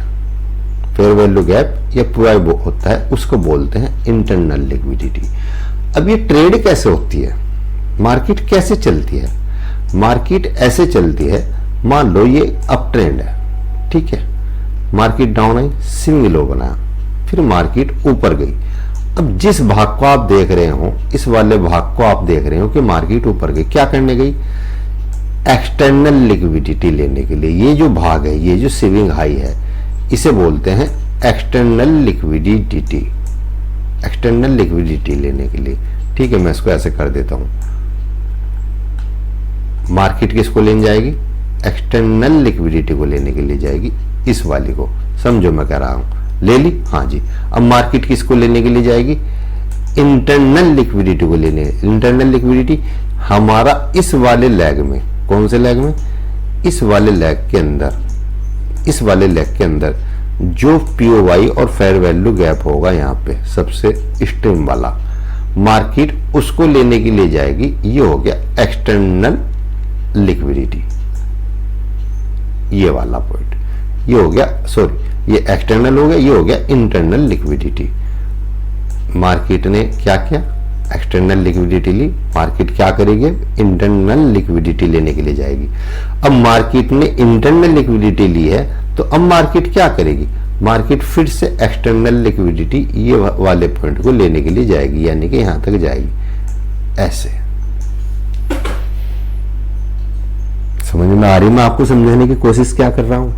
A: फेयर वैल्यू गैप या पीवाई होता है, उसको बोलते हैं इंटरनल लिक्विडिटी। अब ये ट्रेड कैसे होती है, मार्केट कैसे चलती है, मार्केट ऐसे चलती है, मान लो ये अप ट्रेंड है, ठीक है, market down I, swing low बनाया, फिर मार्केट ऊपर गई। अब जिस भाग को आप देख रहे हो, इस वाले भाग को आप देख रहे हो कि मार्केट ऊपर गई, क्या करने गई, एक्सटर्नल लिक्विडिटी लेने के लिए। ये जो भाग है, ये जो स्विंग हाई है, इसे बोलते हैं एक्सटर्नल लिक्विडिटी, एक्सटर्नल लिक्विडिटी लेने के लिए, ठीक है। मैं इसको ऐसे कर देता हूं, मार्केट किसको लेने जाएगी, एक्सटर्नल लिक्विडिटी को लेने के लिए जाएगी, इस वाली को, समझो मैं कह रहा हूं, ले ली, हाँ जी। अब मार्केट किसको लेने के लिए जाएगी, इंटरनल लिक्विडिटी को लेने। इंटरनल लिक्विडिटी हमारा इस वाले लेग में, कौन से लेग में, इस वाले लेग के अंदर, इस वाले लेग के अंदर जो पीओवाई और फेयर वैल्यू गैप होगा यहाँ पे सबसे स्ट्रीम वाला, मार्केट उसको लेने के लिए जाएगी। ये हो गया एक्सटर्नल लिक्विडिटी, ये वाला पॉइंट, ये हो गया, सॉरी ये एक्सटर्नल हो गया, ये हो गया इंटरनल लिक्विडिटी। मार्केट ने क्या किया, एक्सटर्नल लिक्विडिटी ली, मार्केट क्या करेगी, इंटरनल लिक्विडिटी लेने के लिए जाएगी। अब मार्केट ने इंटरनल लिक्विडिटी ली है, तो अब मार्केट क्या करेगी, मार्केट फिर से एक्सटर्नल लिक्विडिटी ये वाले पॉइंट को लेने के लिए जाएगी, यानी कि यहां तक जाएगी, ऐसे। समझ में आ रही, मैं आपको समझाने की कोशिश क्या कर रहा हूं।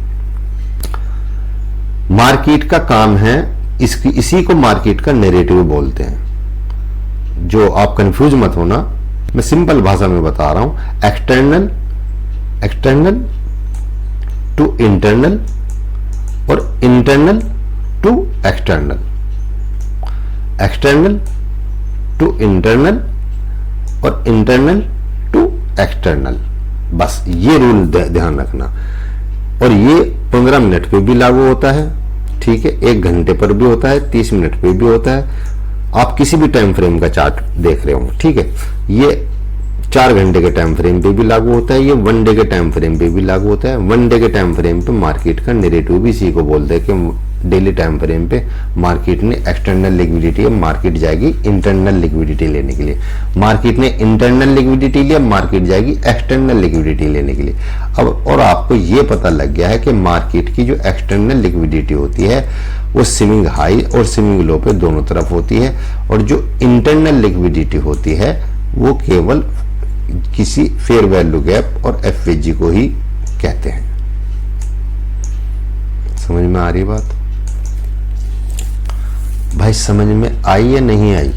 A: मार्केट का काम है, इसी को मार्केट का नैरेटिव बोलते हैं। जो आप कंफ्यूज मत होना, मैं सिंपल भाषा में बता रहा हूं, एक्सटर्नल, एक्सटर्नल टू इंटरनल और internal to external, external to internal और इंटरनल टू एक्सटर्नल, बस ये रूल ध्यान रखना। और ये 15 मिनट पे भी लागू होता है, ठीक है, 1 घंटे पर भी होता है, 30 मिनट पे भी होता है, आप किसी भी टाइम फ्रेम का चार्ट देख रहे हो, ठीक है। ये 4 घंटे के टाइम फ्रेम पे भी लागू होता है, ये 1 डे के टाइम फ्रेम पे भी लागू होता है। 1 डे के टाइम फ्रेम पे मार्केट का नैरेटिव भी इसी को बोलते हैं कि डेली टाइम फ्रेम पे मार्केट ने एक्सटर्नल लिक्विडिटी, मार्केट जाएगी इंटरनल लिक्विडिटी लेने के लिए। मार्केट ने इंटरनल लिक्विडिटी लिया, मार्केट जाएगी एक्सटर्नल लिक्विडिटी लेने के लिए। अब और आपको ये पता लग गया है कि मार्केट की जो एक्सटर्नल लिक्विडिटी होती है वो स्विंग हाई और स्विंग लो पे दोनों तरफ होती है, और जो इंटरनल लिक्विडिटी होती है वो केवल किसी फेयर वैल्यू गैप और एफवीजी को ही कहते हैं। समझ में आ रही बात भाई, समझ में आई या नहीं आई?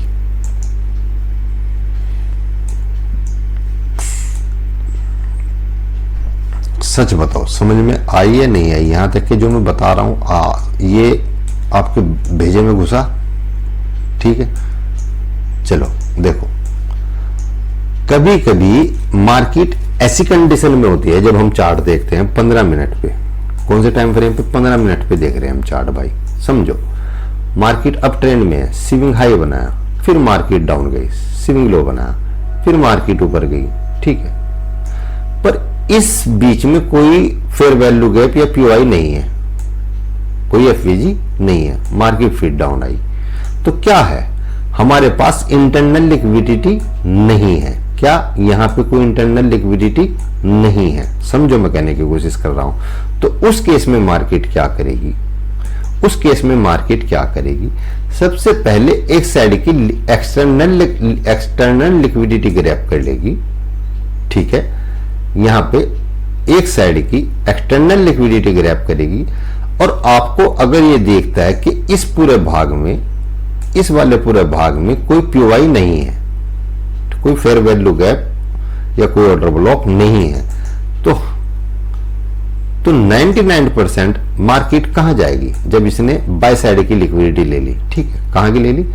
A: सच बताओ, समझ में आई या नहीं आई? यहां तक कि जो मैं बता रहा हूं ये आपके भेजे में घुसा, ठीक है। चलो देखो, कभी कभी मार्केट ऐसी कंडीशन में होती है, जब हम चार्ट देखते हैं 15 मिनट पे, कौन से टाइम फ्रेम पे? 15 मिनट पे देख रहे हैं हम चार्ट भाई, समझो। मार्केट अप ट्रेंड में है, स्विंग हाई बनाया, फिर मार्केट डाउन गई, स्विंग लो बनाया, फिर मार्केट ऊपर गई, ठीक है। पर इस बीच में कोई फेयर वैल्यू गैप या पीओआई नहीं है, कोई एफवीजी नहीं है, मार्केट फिर डाउन आई। तो क्या है, हमारे पास इंटरनल लिक्विडिटी नहीं है। क्या यहां पे कोई इंटरनल लिक्विडिटी नहीं है? समझो मैं कहने की कोशिश कर रहा हूं। तो उस केस में मार्केट क्या करेगी? उस केस में मार्केट क्या करेगी? सबसे पहले एक साइड की एक्सटर्नल लिक्विडिटी ग्रैब कर लेगी, ठीक है। यहां पे एक साइड की एक्सटर्नल लिक्विडिटी ग्रैब करेगी, और आपको अगर ये देखता है कि इस पूरे भाग में, इस वाले पूरे भाग में कोई पीओआई नहीं है, कोई फेयर वैल्यू गैप या कोई ऑर्डर ब्लॉक नहीं है, तो 99% मार्केट कहां जाएगी? जब इसने बाय साइड की लिक्विडिटी ले ली, ठीक है। कहां की ले ली?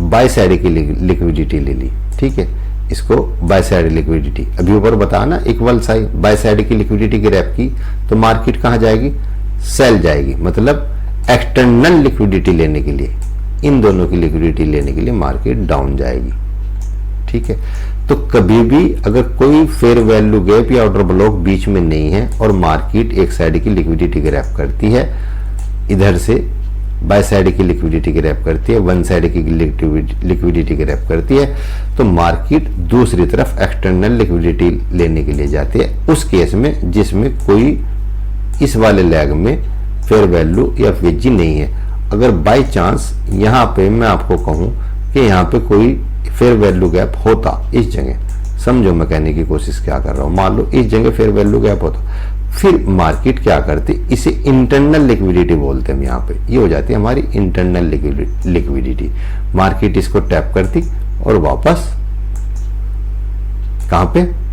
A: बाय साइड की लिक्विडिटी ले ली, ठीक है। इसको बाय साइड लिक्विडिटी, अभी ऊपर बताया ना, इक्वल साइड बाय साइड की लिक्विडिटी ग्रैब की, तो मार्केट कहां जाएगी? सेल जाएगी। मतलब एक्सटर्नल लिक्विडिटी लेने के लिए, इन दोनों की लिक्विडिटी लेने के लिए मार्केट डाउन जाएगी, ठीक है। तो कभी भी अगर कोई फेयर वैल्यू गैप या ऑर्डर ब्लॉक बीच में नहीं है और मार्केट एक साइड की लिक्विडिटी ग्रैब करती है, इधर से बाय साइड की लिक्विडिटी ग्रैब करती है, वन साइड की लिक्विडिटी ग्रैब करती है, तो मार्केट दूसरी तरफ एक्सटर्नल लिक्विडिटी लेने के लिए जाती है, उस केस में जिसमें कोई इस वाले लैग में फेयर वैल्यू या एफवीजी नहीं है। अगर बाय चांस यहां पे मैं आपको कहूं कि यहां पे कोई फेयर वैल्यू गैप होता इस जगह, समझो मैं कहने की कोशिश क्या कर रहा हूं, मान लो इस जगह फेयर वैल्यू गैप होता, फिर मार्केट क्या करती? इसे इंटरनल लिक्विडिटी बोलते हैं हम, यहाँ पे ये हो जाती है हमारी इंटरनल लिक्विडिटी। मार्केट इसको टैप करती और वापस कहां पे?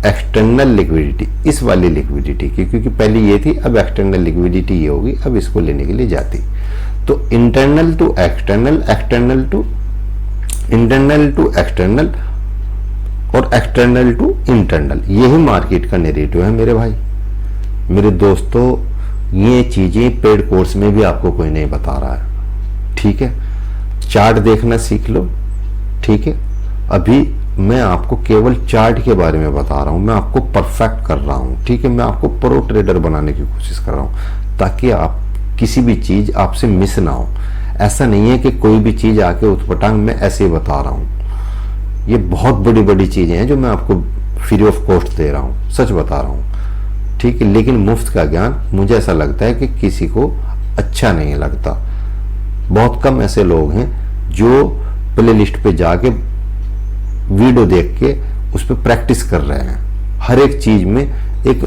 A: एक्सटर्नल लिक्विडिटी, इस वाली लिक्विडिटी की, क्योंकि पहले ये थी, अब एक्सटर्नल लिक्विडिटी ये होगी, अब इसको लेने के लिए जाती। तो internal to external, external to internal to external, और एक्सटर्नल टू इंटरनल, यही मार्केट का नैरेटिव है मेरे भाई, मेरे दोस्तों। ये चीजें पेड कोर्स में भी आपको कोई नहीं बता रहा है, ठीक है। चार्ट देखना सीख लो, ठीक है। अभी मैं आपको केवल चार्ट के बारे में बता रहा हूं, मैं आपको परफेक्ट कर रहा हूं, ठीक है। मैं आपको प्रो ट्रेडर बनाने की कोशिश कर रहा हूं, ताकि आप किसी भी चीज आपसे मिस ना हो। ऐसा नहीं है कि कोई भी चीज आके उतपटांग में ऐसे ही बता रहा हूं। ये बहुत बड़ी बड़ी चीजें हैं जो मैं आपको फ्री ऑफ कॉस्ट दे रहा हूं, सच बता रहा हूं, ठीक है। लेकिन मुफ्त का ज्ञान मुझे ऐसा लगता है कि किसी को अच्छा नहीं लगता। बहुत कम ऐसे लोग हैं जो प्ले लिस्ट पे जाके वीडियो देख के उस पर प्रैक्टिस कर रहे हैं। हर एक चीज में एक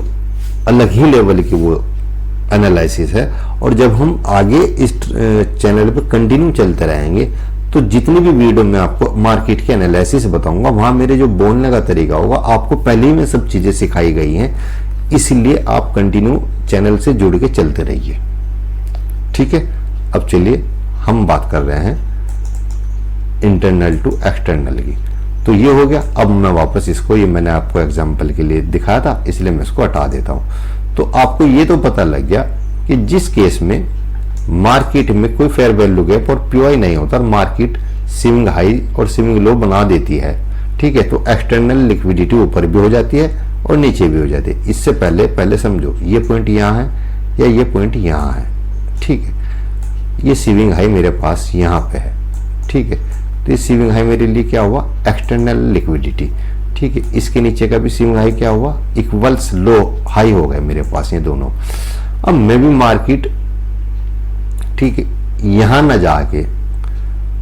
A: अलग ही लेवल की वो एनालिसिस है, और जब हम आगे इस चैनल पे कंटिन्यू चलते रहेंगे तो जितनी भी वीडियो में आपको मार्केट के एनालिसिस बताऊंगा, वहां मेरे जो बोलने का तरीका होगा आपको पहले ही में सब चीजें सिखाई गई हैं, इसलिए आप कंटिन्यू चैनल से जुड़ के चलते रहिए, ठीक है। अब चलिए हम बात कर रहे हैं इंटरनल टू एक्सटर्नल की। तो ये हो गया। अब मैं वापस इसको, ये मैंने आपको एग्जांपल के लिए दिखाया था, इसलिए मैं इसको हटा देता हूं। तो आपको ये तो पता लग गया कि जिस केस में मार्केट में कोई फेयर वैल्यू गैप और पीओआई नहीं होता, मार्केट स्विंग हाई और स्विंग लो बना देती है, ठीक है, तो एक्सटर्नल लिक्विडिटी ऊपर भी हो जाती है और नीचे भी हो जाती है। इससे पहले समझो ये पॉइंट यहाँ है या ये पॉइंट यहाँ है, ठीक है। ये स्विंग हाई मेरे पास यहाँ पे है, ठीक है। तो ये स्विंग हाई मेरे लिए क्या हुआ? एक्सटर्नल लिक्विडिटी, ठीक है। इसके नीचे का भी स्विंग हाई क्या हुआ? इक्वल्स लो हाई हो गए मेरे पास ये दोनों। अब मैं भी मार्केट, ठीक है, यहां ना जाके,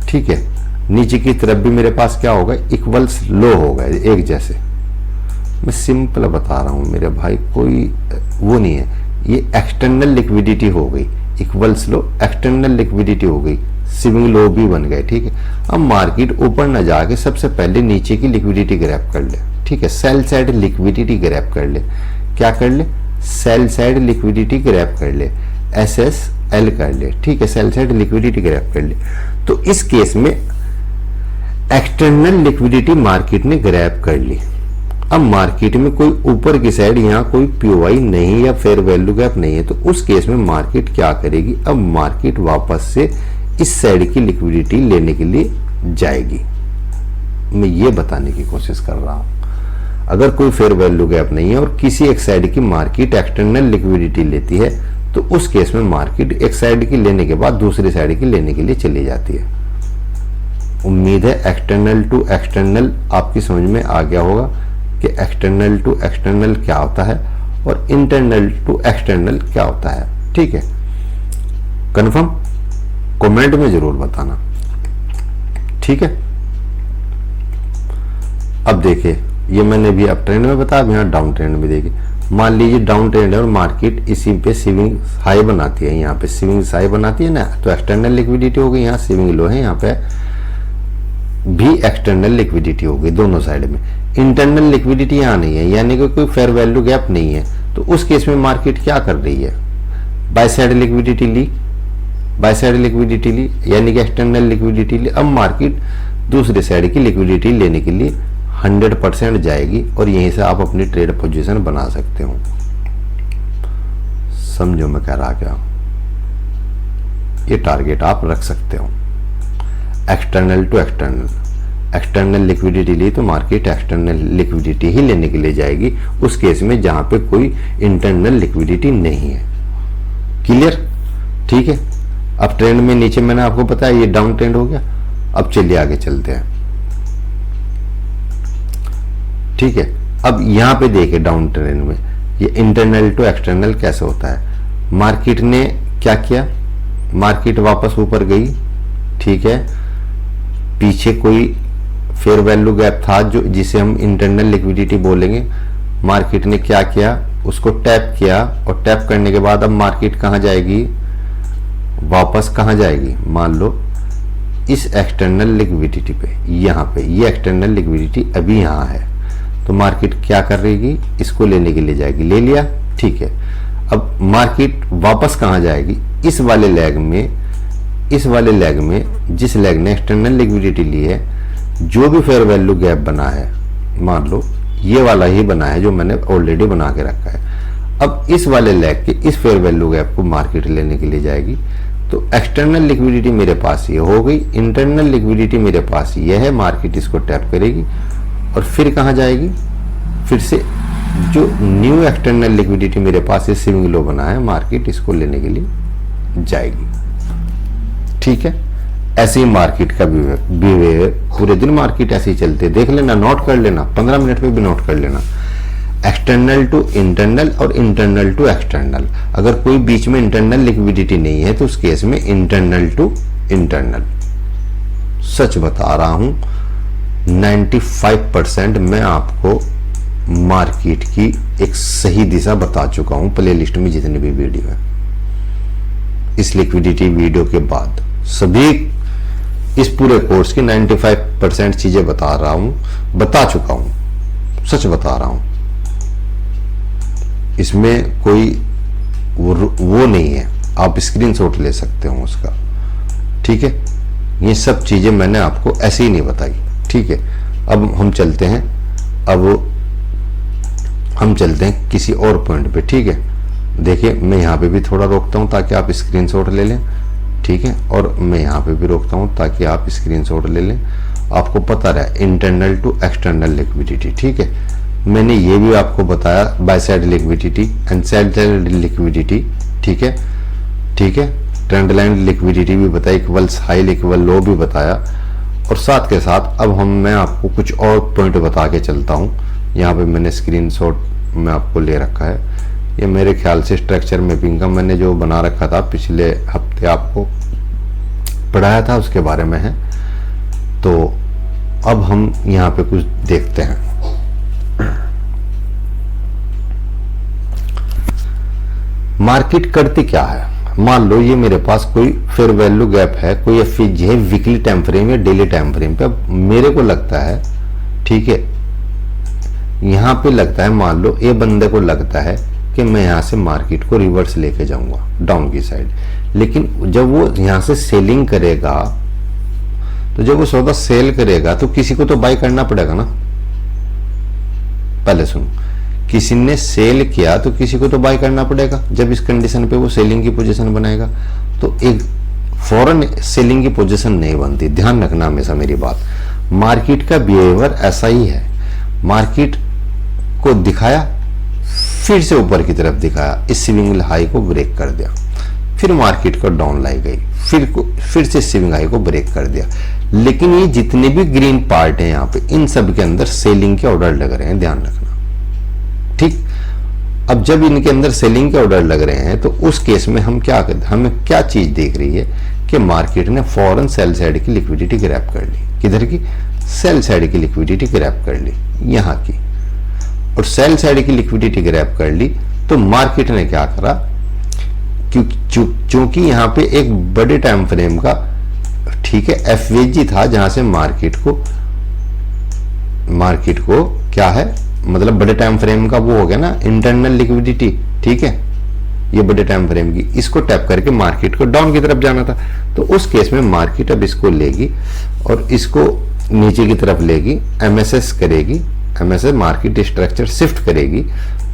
A: ठीक है, नीचे की तरफ भी मेरे पास क्या होगा? इक्वल्स लो हो गए एक जैसे। मैं सिंपल बता रहा हूं मेरे भाई, कोई वो नहीं है। ये एक्सटर्नल लिक्विडिटी हो गई, इक्वल्स लो, एक्सटर्नल लिक्विडिटी हो गई, स्विंग लो भी बन गए, ठीक है। अब मार्केट ऊपर न जाके सबसे पहले नीचे की लिक्विडिटी ग्रैब कर ले, ठीक है, सेल साइड लिक्विडिटी ग्रैब कर ले। क्या कर ले? सेल साइड लिक्विडिटी ग्रैब कर ले, SSL कर ले, ठीक है, सेल साइड लिक्विडिटी ग्रैब कर ले। तो इस केस में एक्सटर्नल लिक्विडिटी मार्केट ने ग्रैब कर ली, अब मार्केट में कोई ऊपर की साइड यहाँ कोई पीओआई नहीं या फेयर वैल्यू गैप नहीं है, तो उस केस में मार्केट क्या करेगी, अब मार्केट वापस से इस साइड की लिक्विडिटी लेने के लिए जाएगी। मैं ये बताने की कोशिश कर रहा हूं, अगर कोई फेयर वैल्यू गैप नहीं है और किसी एक साइड की मार्केट एक्सटर्नल लिक्विडिटी लेती है, तो उस केस में मार्केट एक साइड की लेने के बाद दूसरी साइड की लेने के लिए चली जाती है। उम्मीद है एक्सटर्नल टू एक्सटर्नल आपकी समझ में आ गया होगा कि एक्सटर्नल टू एक्सटर्नल क्या होता है और इंटरनल टू एक्सटर्नल क्या होता है। ठीक है, कंफर्म कमेंट में जरूर बताना। ठीक है, अब देखिए ये मैंने भी अप ट्रेंड में बताया, यहाँ डाउन ट्रेंड में देखिए, मान लीजिए डाउन ट्रेंड है और मार्केट इसी पे स्विंग हाई बनाती है, यहाँ पे स्विंग हाई बनाती है ना, तो एक्सटर्नल लिक्विडिटी हो गई, यहाँ स्विंग लो है, यहाँ पे भी एक्सटर्नल लिक्विडिटी हो गई दोनों साइड में। इंटरनल लिक्विडिटी यहाँ नहीं है, यानी कि कोई फेयर वैल्यू गैप नहीं है, तो उस केस में मार्केट क्या कर रही है, बाय साइड लिक्विडिटी ली, बाय साइड लिक्विडिटी ली, यानी कि एक्सटर्नल लिक्विडिटी ली। अब मार्केट दूसरे साइड की लिक्विडिटी लेने के लिए 100% जाएगी और यहीं से आप अपनी ट्रेड पोजीशन बना सकते हो। समझो मैं कह रहा क्या, ये टारगेट आप रख सकते हो। External to external, external liquidity ली तो मार्केट एक्सटर्नल लिक्विडिटी ही लेने के लिए जाएगी उस केस में जहां पे कोई इंटरनल लिक्विडिटी नहीं है। क्लियर? ठीक है, अब ट्रेंड में नीचे मैंने आपको बताया ये डाउन ट्रेंड हो गया। अब चलिए आगे चलते हैं। ठीक है, अब यहां पे देखिए डाउन ट्रेंड में ये इंटरनल टू एक्सटर्नल कैसे होता है। मार्केट ने क्या किया, मार्केट वापस ऊपर गई, ठीक है, पीछे कोई फेयर वैल्यू गैप था जो जिसे हम इंटरनल लिक्विडिटी बोलेंगे। मार्केट ने क्या किया, उसको टैप किया और टैप करने के बाद अब मार्केट कहां जाएगी, वापस कहां जाएगी, मान लो इस एक्सटर्नल लिक्विडिटी पे, यहाँ पे ये एक्सटर्नल लिक्विडिटी अभी यहाँ है, तो मार्केट क्या कर रही, इसको लेने के लिए जाएगी, ले लिया, ठीक है। अब मार्केट वापस कहां जाएगी, इस वाले लेग में, इस वाले लेग में जिस लेग ने एक्सटर्नल लिक्विडिटी ली है, जो भी फेयर वैल्यू गैप बना है, मान लो ये वाला ही बना है जो मैंने ऑलरेडी बना के रखा है। अब इस वाले लेग के इस फेयर वैल्यू गैप को मार्केट लेने के लिए जाएगी, तो एक्सटर्नल लिक्विडिटी मेरे पास ये हो गई, इंटरनल लिक्विडिटी मेरे पास ये है, मार्केट इसको टैप करेगी और फिर कहां जाएगी, फिर से जो न्यू एक्सटर्नल लिक्विडिटी मेरे पास ये स्विंग लो बना है, मार्केट इसको लेने के लिए जाएगी। ठीक है, ऐसे ही मार्केट का बिहेवियर पूरे दिन मार्केट ऐसे ही चलते, देख लेना, नोट कर लेना, 15 मिनट में भी नोट कर लेना। एक्सटर्नल टू इंटरनल और इंटरनल टू एक्सटर्नल, अगर कोई बीच में इंटरनल लिक्विडिटी नहीं है तो उस केस में इंटरनल टू इंटरनल। सच बता रहा हूं 95% मैं आपको मार्केट की एक सही दिशा बता चुका हूं प्लेलिस्ट में जितनी भी वीडियो है। इस लिक्विडिटी वीडियो के बाद सभी इस पूरे कोर्स की 95% चीजें बता चुका हूं, सच बता रहा हूं, इसमें कोई वो नहीं है, आप स्क्रीनशॉट ले सकते हो उसका। ठीक है, ये सब चीजें मैंने आपको ऐसे ही नहीं बताई। ठीक है, अब हम चलते हैं, किसी और पॉइंट पे। ठीक है, देखिए मैं यहाँ पे भी थोड़ा रोकता हूँ ताकि आप स्क्रीनशॉट ले लें। ठीक है, और मैं यहाँ पे भी रोकता हूँ ताकि आप स्क्रीनशॉट ले लें, आपको पता रहे इंटरनल टू एक्सटर्नल लिक्विडिटी। ठीक है, मैंने ये भी आपको बताया bye side liquidity and side liquidity. ठीक है, ठीक है, ट्रेंड लाइन लिक्विडिटी भी बताई, इक्वल्स हाई इक्वल लो भी बताया, और साथ के साथ अब मैं आपको कुछ और पॉइंट बता के चलता हूँ। यहाँ पे मैंने स्क्रीनशॉट में आपको ले रखा है, ये मेरे ख्याल से स्ट्रक्चर मैपिंग का मैंने जो बना रखा था पिछले हफ्ते आपको पढ़ाया था उसके बारे में है। तो अब हम यहाँ पे कुछ देखते हैं। मार्केट करती क्या है, मान लो ये मेरे पास कोई फेयर वैल्यू गैप है, कोई एफईजी है वीकली टाइम फ्रेम या डेली टाइम फ्रेम पे। अब मेरे को लगता है, ठीक है, यहां पे लगता है, मान लो ये बंदे को लगता है कि मैं यहां से मार्केट को रिवर्स लेके जाऊंगा डाउन की साइड, लेकिन जब वो यहां से सेलिंग करेगा, तो जब वो सौदा सेल करेगा तो किसी को तो बाय करना पड़ेगा ना। पहले सुनो, किसी ने सेल किया तो किसी को तो बाय करना पड़ेगा। जब इस कंडीशन पे वो सेलिंग की पोजीशन बनाएगा तो एक फौरन सेलिंग की पोजीशन नहीं बनती। ध्यान रखना हमेशा मेरी बात। मार्केट का बिहेवियर ऐसा ही है, मार्केट को दिखाया, फिर से ऊपर की तरफ दिखाया, इस स्विंग हाई को ब्रेक कर दिया, फिर मार्केट को डाउन लाई गई, फिर से स्विंग हाई को ब्रेक कर दिया। लेकिन ये जितने भी ग्रीन पार्ट हैं यहाँ पे, इन सब के अंदर सेलिंग के ऑर्डर लग रहे हैं, ध्यान रखना, ठीक। अब जब इनके अंदर सेलिंग के ऑर्डर लग रहे हैं तो उस केस में हमें क्या चीज देख रही है कि मार्केट ने फौरन सेल साइड की लिक्विडिटी ग्रैब कर ली। किधर की? सेल साइड की लिक्विडिटी ग्रैब कर ली, यहाँ की। और सेल साइड की लिक्विडिटी ग्रैब कर ली तो मार्केट ने क्या करा, क्योंकि यहाँ पे एक बड़े टाइम फ्रेम का, ठीक है, एफवीजी था, जहां से मार्केट को क्या है, मतलब बड़े टाइम फ्रेम का वो हो गया ना, इंटरनल लिक्विडिटी, ठीक है, ये बड़े टाइम फ्रेम की, इसको टैप करके मार्केट को डाउन की तरफ जाना था। तो उस केस में मार्केट अब इसको लेगी और इसको नीचे की तरफ लेगी, एमएसएस करेगी, एमएसएस मार्केट स्ट्रक्चर शिफ्ट करेगी,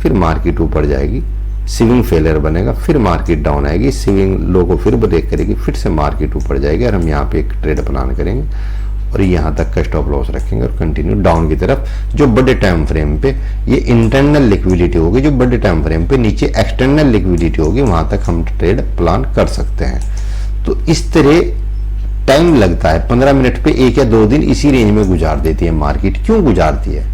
A: फिर मार्केट ऊपर जाएगी, स्विंग फेलियर बनेगा, फिर मार्केट डाउन आएगी, स्विंग लो को फिर ब्रेक करेगी, फिर से मार्केट ऊपर जाएगी और हम यहाँ पे एक ट्रेड प्लान करेंगे और यहाँ तक का स्टॉप लॉस रखेंगे और कंटिन्यू डाउन की तरफ। जो बड़े टाइम फ्रेम पे ये इंटरनल लिक्विडिटी होगी, जो बड़े टाइम फ्रेम पे नीचे एक्सटर्नल लिक्विडिटी होगी, वहां तक हम ट्रेड प्लान कर सकते हैं। तो इस तरह टाइम लगता है, 15 मिनट पे 1 या 2 दिन इसी रेंज में गुजार देती है मार्केट। क्यों गुजारती है?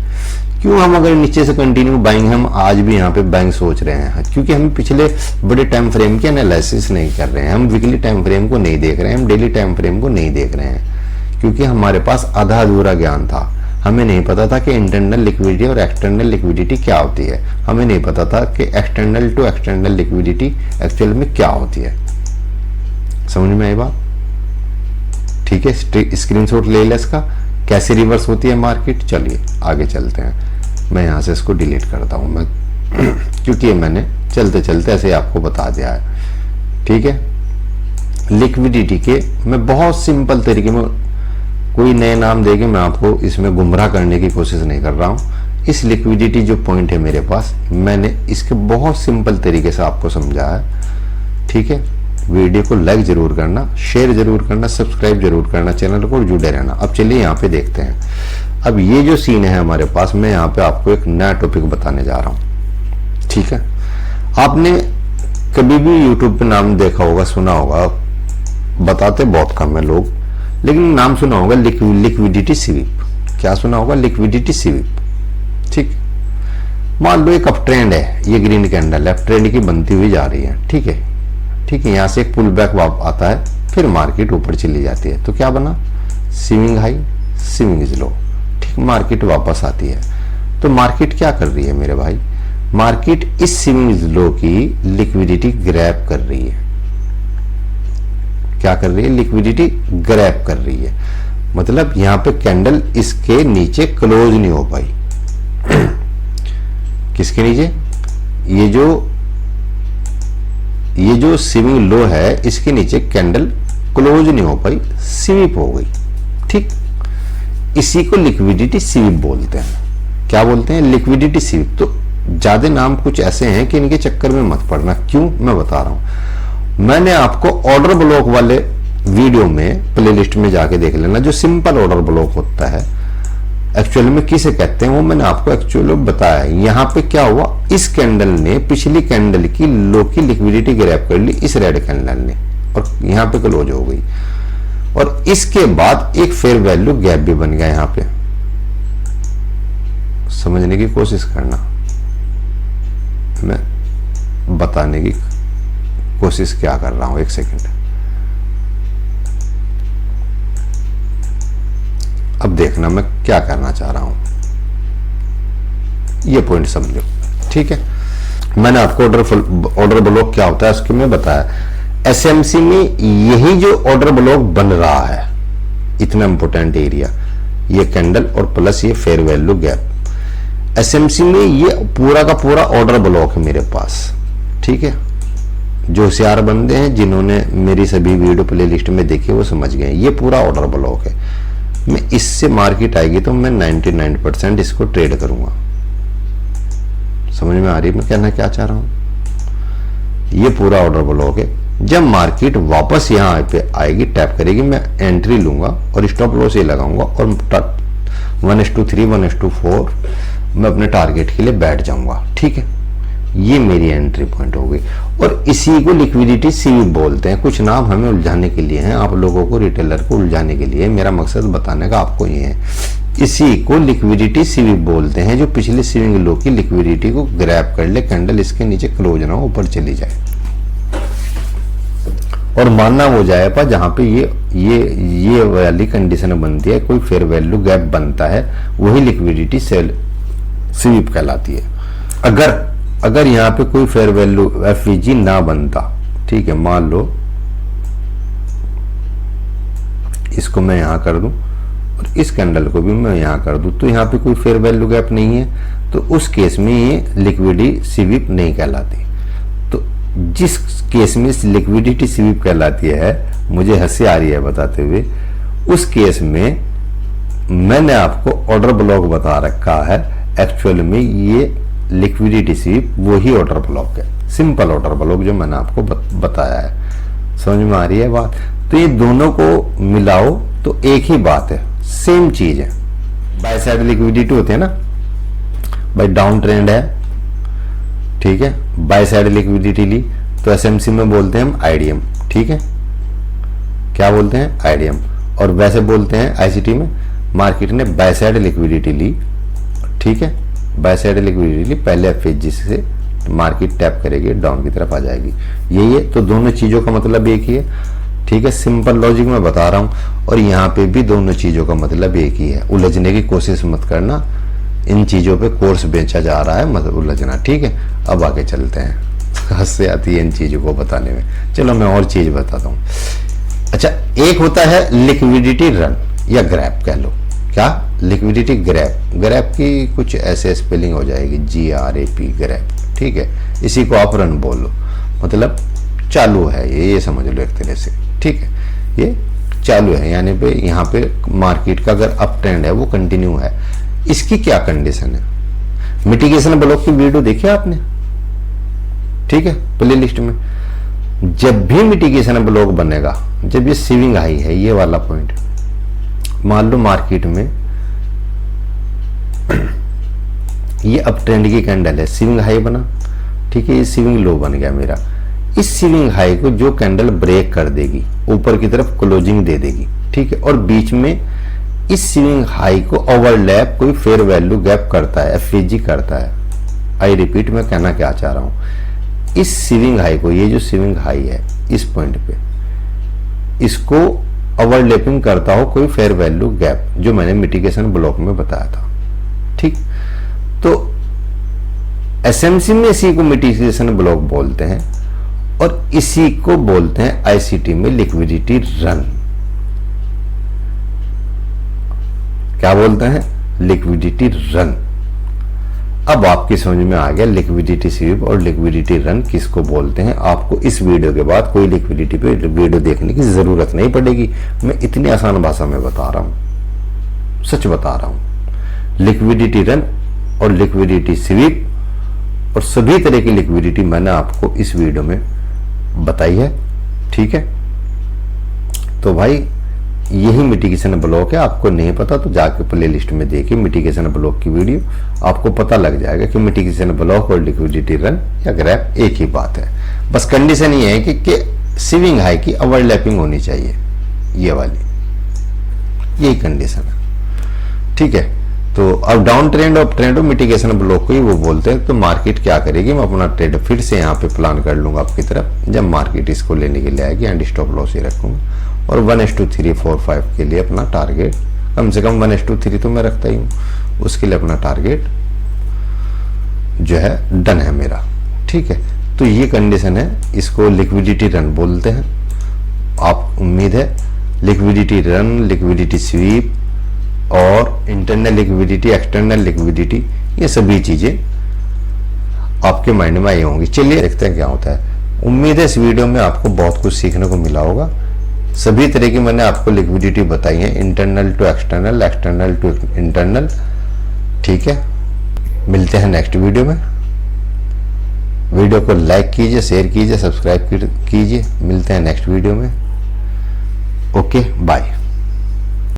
A: क्यों? हम अगर नीचे से कंटिन्यू बाइंग, हम आज भी यहाँ पे बाइंग सोच रहे हैं, क्योंकि हम पिछले बड़े टाइम फ्रेम के एनालिसिस नहीं कर रहे हैं, हम वीकली टाइम फ्रेम को नहीं देख रहे हैं, हम डेली टाइम फ्रेम को नहीं देख रहे हैं, क्योंकि हमारे पास आधा अधूरा ज्ञान था। हमें नहीं पता था कि इंटरनल लिक्विडिटी और एक्सटर्नल लिक्विडिटी क्या होती है, हमें नहीं पता था कि external to external liquidity actual में क्या होती है। समझ में आई बात? ठीक है, स्क्रीनशॉट ले ले इसका, कैसे रिवर्स होती है मार्केट। चलिए आगे चलते हैं, मैं यहां से इसको डिलीट करता हूं मैं क्योंकि मैंने चलते चलते ऐसे आपको बता दिया है, ठीक है। लिक्विडिटी के मैं बहुत सिंपल तरीके में, कोई नए नाम देके मैं आपको इसमें गुमराह करने की कोशिश नहीं कर रहा हूं। इस लिक्विडिटी जो पॉइंट है मेरे पास, मैंने इसके बहुत सिंपल तरीके से आपको समझाया है, ठीक है। वीडियो को लाइक जरूर करना, शेयर जरूर करना, सब्सक्राइब जरूर करना चैनल को, जुड़े रहना। अब चलिए यहाँ पे देखते हैं। अब ये जो सीन है हमारे पास, मैं यहाँ पे आपको एक नया टॉपिक बताने जा रहा हूँ, ठीक है। आपने कभी भी यूट्यूब पे नाम देखा होगा, सुना होगा, बताते बहुत कम है लोग, लेकिन नाम सुना होगा लिक्विडिटी स्वीप। क्या सुना होगा? लिक्विडिटी स्वीप, ठीक। मान लो एक अप ट्रेंड है, ये ग्रीन कैंडल है, अप ट्रेंड की बनती हुई जा रही है, ठीक है, ठीक है। यहां से एक पुल बैक आता है, फिर मार्केट ऊपर चली जाती है, तो क्या बना? स्विंग हाई, स्विंग लो, ठीक। मार्केट वापस आती है, तो मार्केट क्या कर रही है मेरे भाई? मार्केट इस स्विंग लो की लिक्विडिटी ग्रैब कर रही है। क्या कर रही है? लिक्विडिटी ग्रैब कर रही है। मतलब यहां पे कैंडल इसके नीचे क्लोज नहीं हो पाई। किसके नीचे? ये जो स्विंग लो है, इसके नीचे कैंडल क्लोज नहीं हो पाई, स्वीप हो गई, ठीक। इसी को लिक्विडिटी स्वीप बोलते हैं। क्या बोलते हैं? Liquidity SVEEP. तो ज्यादा नाम कुछ ऐसे हैं कि इनके चक्कर में मत पड़ना। क्यों? मैं बता रहा हूं। मैंने आपको ऑर्डर ब्लॉक वाले वीडियो में प्लेलिस्ट में जाके देख लेना, जो सिंपल ऑर्डर ब्लॉक होता है एक्चुअल में किसे कहते हैं, वो मैंने आपको एक्चुअली बताया है। यहां पे क्या हुआ? इस कैंडल ने पिछली कैंडल की लो की लिक्विडिटी ग्रैब कर ली, इस रेड कैंडल ने, और यहां पे क्लोज हो गई। और इसके बाद एक फेयर वैल्यू गैप भी बन गया। यहां पे समझने की कोशिश करना, मैं बताने की कोशिश क्या कर रहा हूं, एक सेकंड। अब देखना मैं क्या करना चाह रहा हूं, ये पॉइंट समझो, ठीक है। मैंने आपको ऑर्डर ब्लॉक क्या होता है उसके में बताया। एसएमसी में यही जो ऑर्डर ब्लॉक बन रहा है, इतना इंपॉर्टेंट एरिया, ये कैंडल और प्लस ये फेयर वैल्यू गैप। एसएमसी में ये पूरा का पूरा ऑर्डर ब्लॉक है मेरे पास, ठीक है। जो होशियार बंदे हैं, जिन्होंने मेरी सभी वीडियो प्लेलिस्ट में देखी, वो समझ गए ये पूरा ऑर्डर ब्लॉक है। मैं इससे मार्केट आएगी तो मैं 99% इसको ट्रेड करूंगा, समझ में आ रही है मैं कहना क्या चाह रहा हूं? ये पूरा ऑर्डर ब्लॉक है। जब मार्केट वापस यहाँ पे आएगी, टैप करेगी, मैं एंट्री लूंगा और स्टॉप लॉस ये लगाऊंगा और 1:3 1:4 मैं अपने टारगेट के लिए बैठ जाऊंगा। ठीक है, ये मेरी एंट्री पॉइंट हो गई। और इसी को लिक्विडिटी स्वीप बोलते हैं। कुछ नाम हमें उलझाने के लिए हैं, आप लोगों को, रिटेलर को उलझाने के लिए। मेरा मकसद बताने का आपको ये है। इसी को लिक्विडिटी स्वीप बोलते हैं, जो पिछले स्विंग लो की लिक्विडिटी को ग्रैब कर ले, कैंडल इसके नीचे क्लोज ना हो, ऊपर चली जाए और मानना हो जाए पर जहां पे ये वाली कंडीशन बनती है, कोई फेयर वैल्यू गैप बनता है, वही लिक्विडिटी सेल स्वीप कहलाती है। अगर यहाँ पे कोई फेयर वैल्यू एफवीजी ना बनता, ठीक है, मान लो इसको मैं यहां कर दूं और इस कैंडल को भी मैं यहां कर दूं, तो यहाँ पे कोई फेयर वैल्यू गैप नहीं है, तो उस केस में ये लिक्विडिटी स्वीप नहीं कहलाती। तो जिस केस में लिक्विडिटी स्वीप कहलाती है, मुझे हंसी आ रही है बताते हुए, उस केस में मैंने आपको ऑर्डर ब्लॉक बता रखा है। एक्चुअल में ये लिक्विडिटी स्वीप वही ऑर्डर ब्लॉक है, सिंपल ऑर्डर ब्लॉक जो मैंने आपको बताया है। समझ में आ रही है बात? तो ये दोनों को मिलाओ तो एक ही बात है, सेम चीज है। बाय साइड लिक्विडिटी होती है ना भाई, डाउन ट्रेंड है, ठीक है, बाय साइड लिक्विडिटी ली तो एसएमसी में बोलते हैं हम आईडीएम। ठीक है, क्या बोलते हैं? आईडीएम। और वैसे बोलते हैं आईसीटी में, मार्केट ने बाय साइड लिक्विडिटी ली, ठीक है, बाय साइड लिक्विडिटी ली, पहले एफएजी से मार्केट टैप करेगी, डाउन की तरफ आ जाएगी। यही है, तो दोनों चीजों का मतलब एक ही है। ठीक है, सिंपल लॉजिक में बता रहा हूं। और यहाँ पे भी दोनों चीजों का मतलब एक ही है। उलझने की कोशिश मत करना, इन चीजों पे कोर्स बेचा जा रहा है, मतलब उलझना। ठीक है, अब आगे चलते हैं। हंसी आती है इन चीजों को बताने में। चलो मैं और चीज बताता हूँ। अच्छा, एक होता है लिक्विडिटी रन या ग्रैब कह लो। क्या? Liquidity grab. ग्रैब की कुछ ऐसे स्पेलिंग हो जाएगी, GRAP, ग्रैब। ठीक है, इसी को आप रन बोलो, मतलब चालू है, ये समझ लो एक तरह से। ठीक है, ये चालू है, यानी पे यहाँ पे मार्केट का अगर अप ट्रेंड है वो कंटिन्यू है। इसकी क्या कंडीशन है? मिटिगेशन ब्लॉक की वीडियो देखी आपने? ठीक है, प्ले लिस्ट में जब भी मिटिगेशन ब्लॉक बनेगा, जब ये स्विंग हाई है, ये वाला पॉइंट, मान लो मार्केट में ये अप ट्रेंड की कैंडल है, स्विंग हाई बना, ठीक है, ये स्विंग लो बन गया मेरा। इस स्विंग हाई को जो कैंडल ब्रेक कर देगी, ऊपर की तरफ क्लोजिंग दे देगी, ठीक है, और बीच में इस स्विंग हाई को ओवरलैप कोई फेयर वैल्यू गैप करता है, एफवीजी करता है। आई रिपीट, मैं कहना क्या चाह रहा हूं, इस स्विंग हाई को, ये जो स्विंग हाई है इस पॉइंट पे, इसको ओवरलैपिंग करता हो कोई फेयर वैल्यू गैप, जो मैंने मिटिगेशन ब्लॉक में बताया था। ठीक, तो एसएमसी में इसी को मिटिगेशन ब्लॉक बोलते हैं और इसी को बोलते हैं आईसीटी में लिक्विडिटी रन। क्या बोलते हैं? Liquidity run. अब आपकी समझ में आ गया लिक्विडिटी स्वीप और लिक्विडिटी रन किसको बोलते हैं। आपको इस वीडियो के बाद कोई लिक्विडिटी पे वीडियो देखने की जरूरत नहीं पड़ेगी, मैं इतनी आसान भाषा में बता रहा हूं, सच बता रहा हूं। लिक्विडिटी रन और लिक्विडिटी स्वीप और सभी तरह की लिक्विडिटी मैंने आपको इस वीडियो में बताई है। ठीक है, तो भाई यही मिटिगेशन ब्लॉक है। आपको नहीं पता तो जाके प्ले लिस्ट में देखिए मिटिगेशन ब्लॉक की वीडियो, आपको पता लग जाएगा कि मिटिगेशन ब्लॉक और लिक्विडिटी रन या ग्रैब एक ही बात है। बस कंडीशन ये है कि स्विंग हाई की ओवरलैपिंग होनी चाहिए, ये वाली, यही कंडीशन है। ठीक है, तो अब डाउन ट्रेंड और ट्रेंड और मिटिगेशन ब्लॉक को ही वो बोलते हैं। तो मार्केट क्या करेगी, मैं अपना ट्रेड फिर से यहाँ पे प्लान कर लूंगा आपकी तरफ, जब मार्केट इसको लेने के लिए आएगी, एंड स्टॉप लॉस ही रखूंगा और 1:3, 4, 5 के लिए अपना टारगेट, कम से कम 1:3 तो मैं रखता ही हूँ, उसके लिए अपना टारगेट जो है डन है मेरा। ठीक है, तो ये कंडीशन है, इसको लिक्विडिटी रन बोलते हैं। आप उम्मीद है लिक्विडिटी रन, लिक्विडिटी स्वीप और इंटरनल लिक्विडिटी, एक्सटर्नल लिक्विडिटी, ये सभी चीजें आपके माइंड में आई होंगी। चलिए देखते हैं क्या होता है। उम्मीद है इस वीडियो में आपको बहुत कुछ सीखने को मिला होगा। सभी तरह की मैंने आपको लिक्विडिटी बताई है, internal to external, external to internal. ठीक है, मिलते हैं नेक्स्ट वीडियो में। वीडियो को लाइक कीजिए, शेयर कीजिए, सब्सक्राइब कीजिए। मिलते हैं नेक्स्ट वीडियो में। Okay, bye.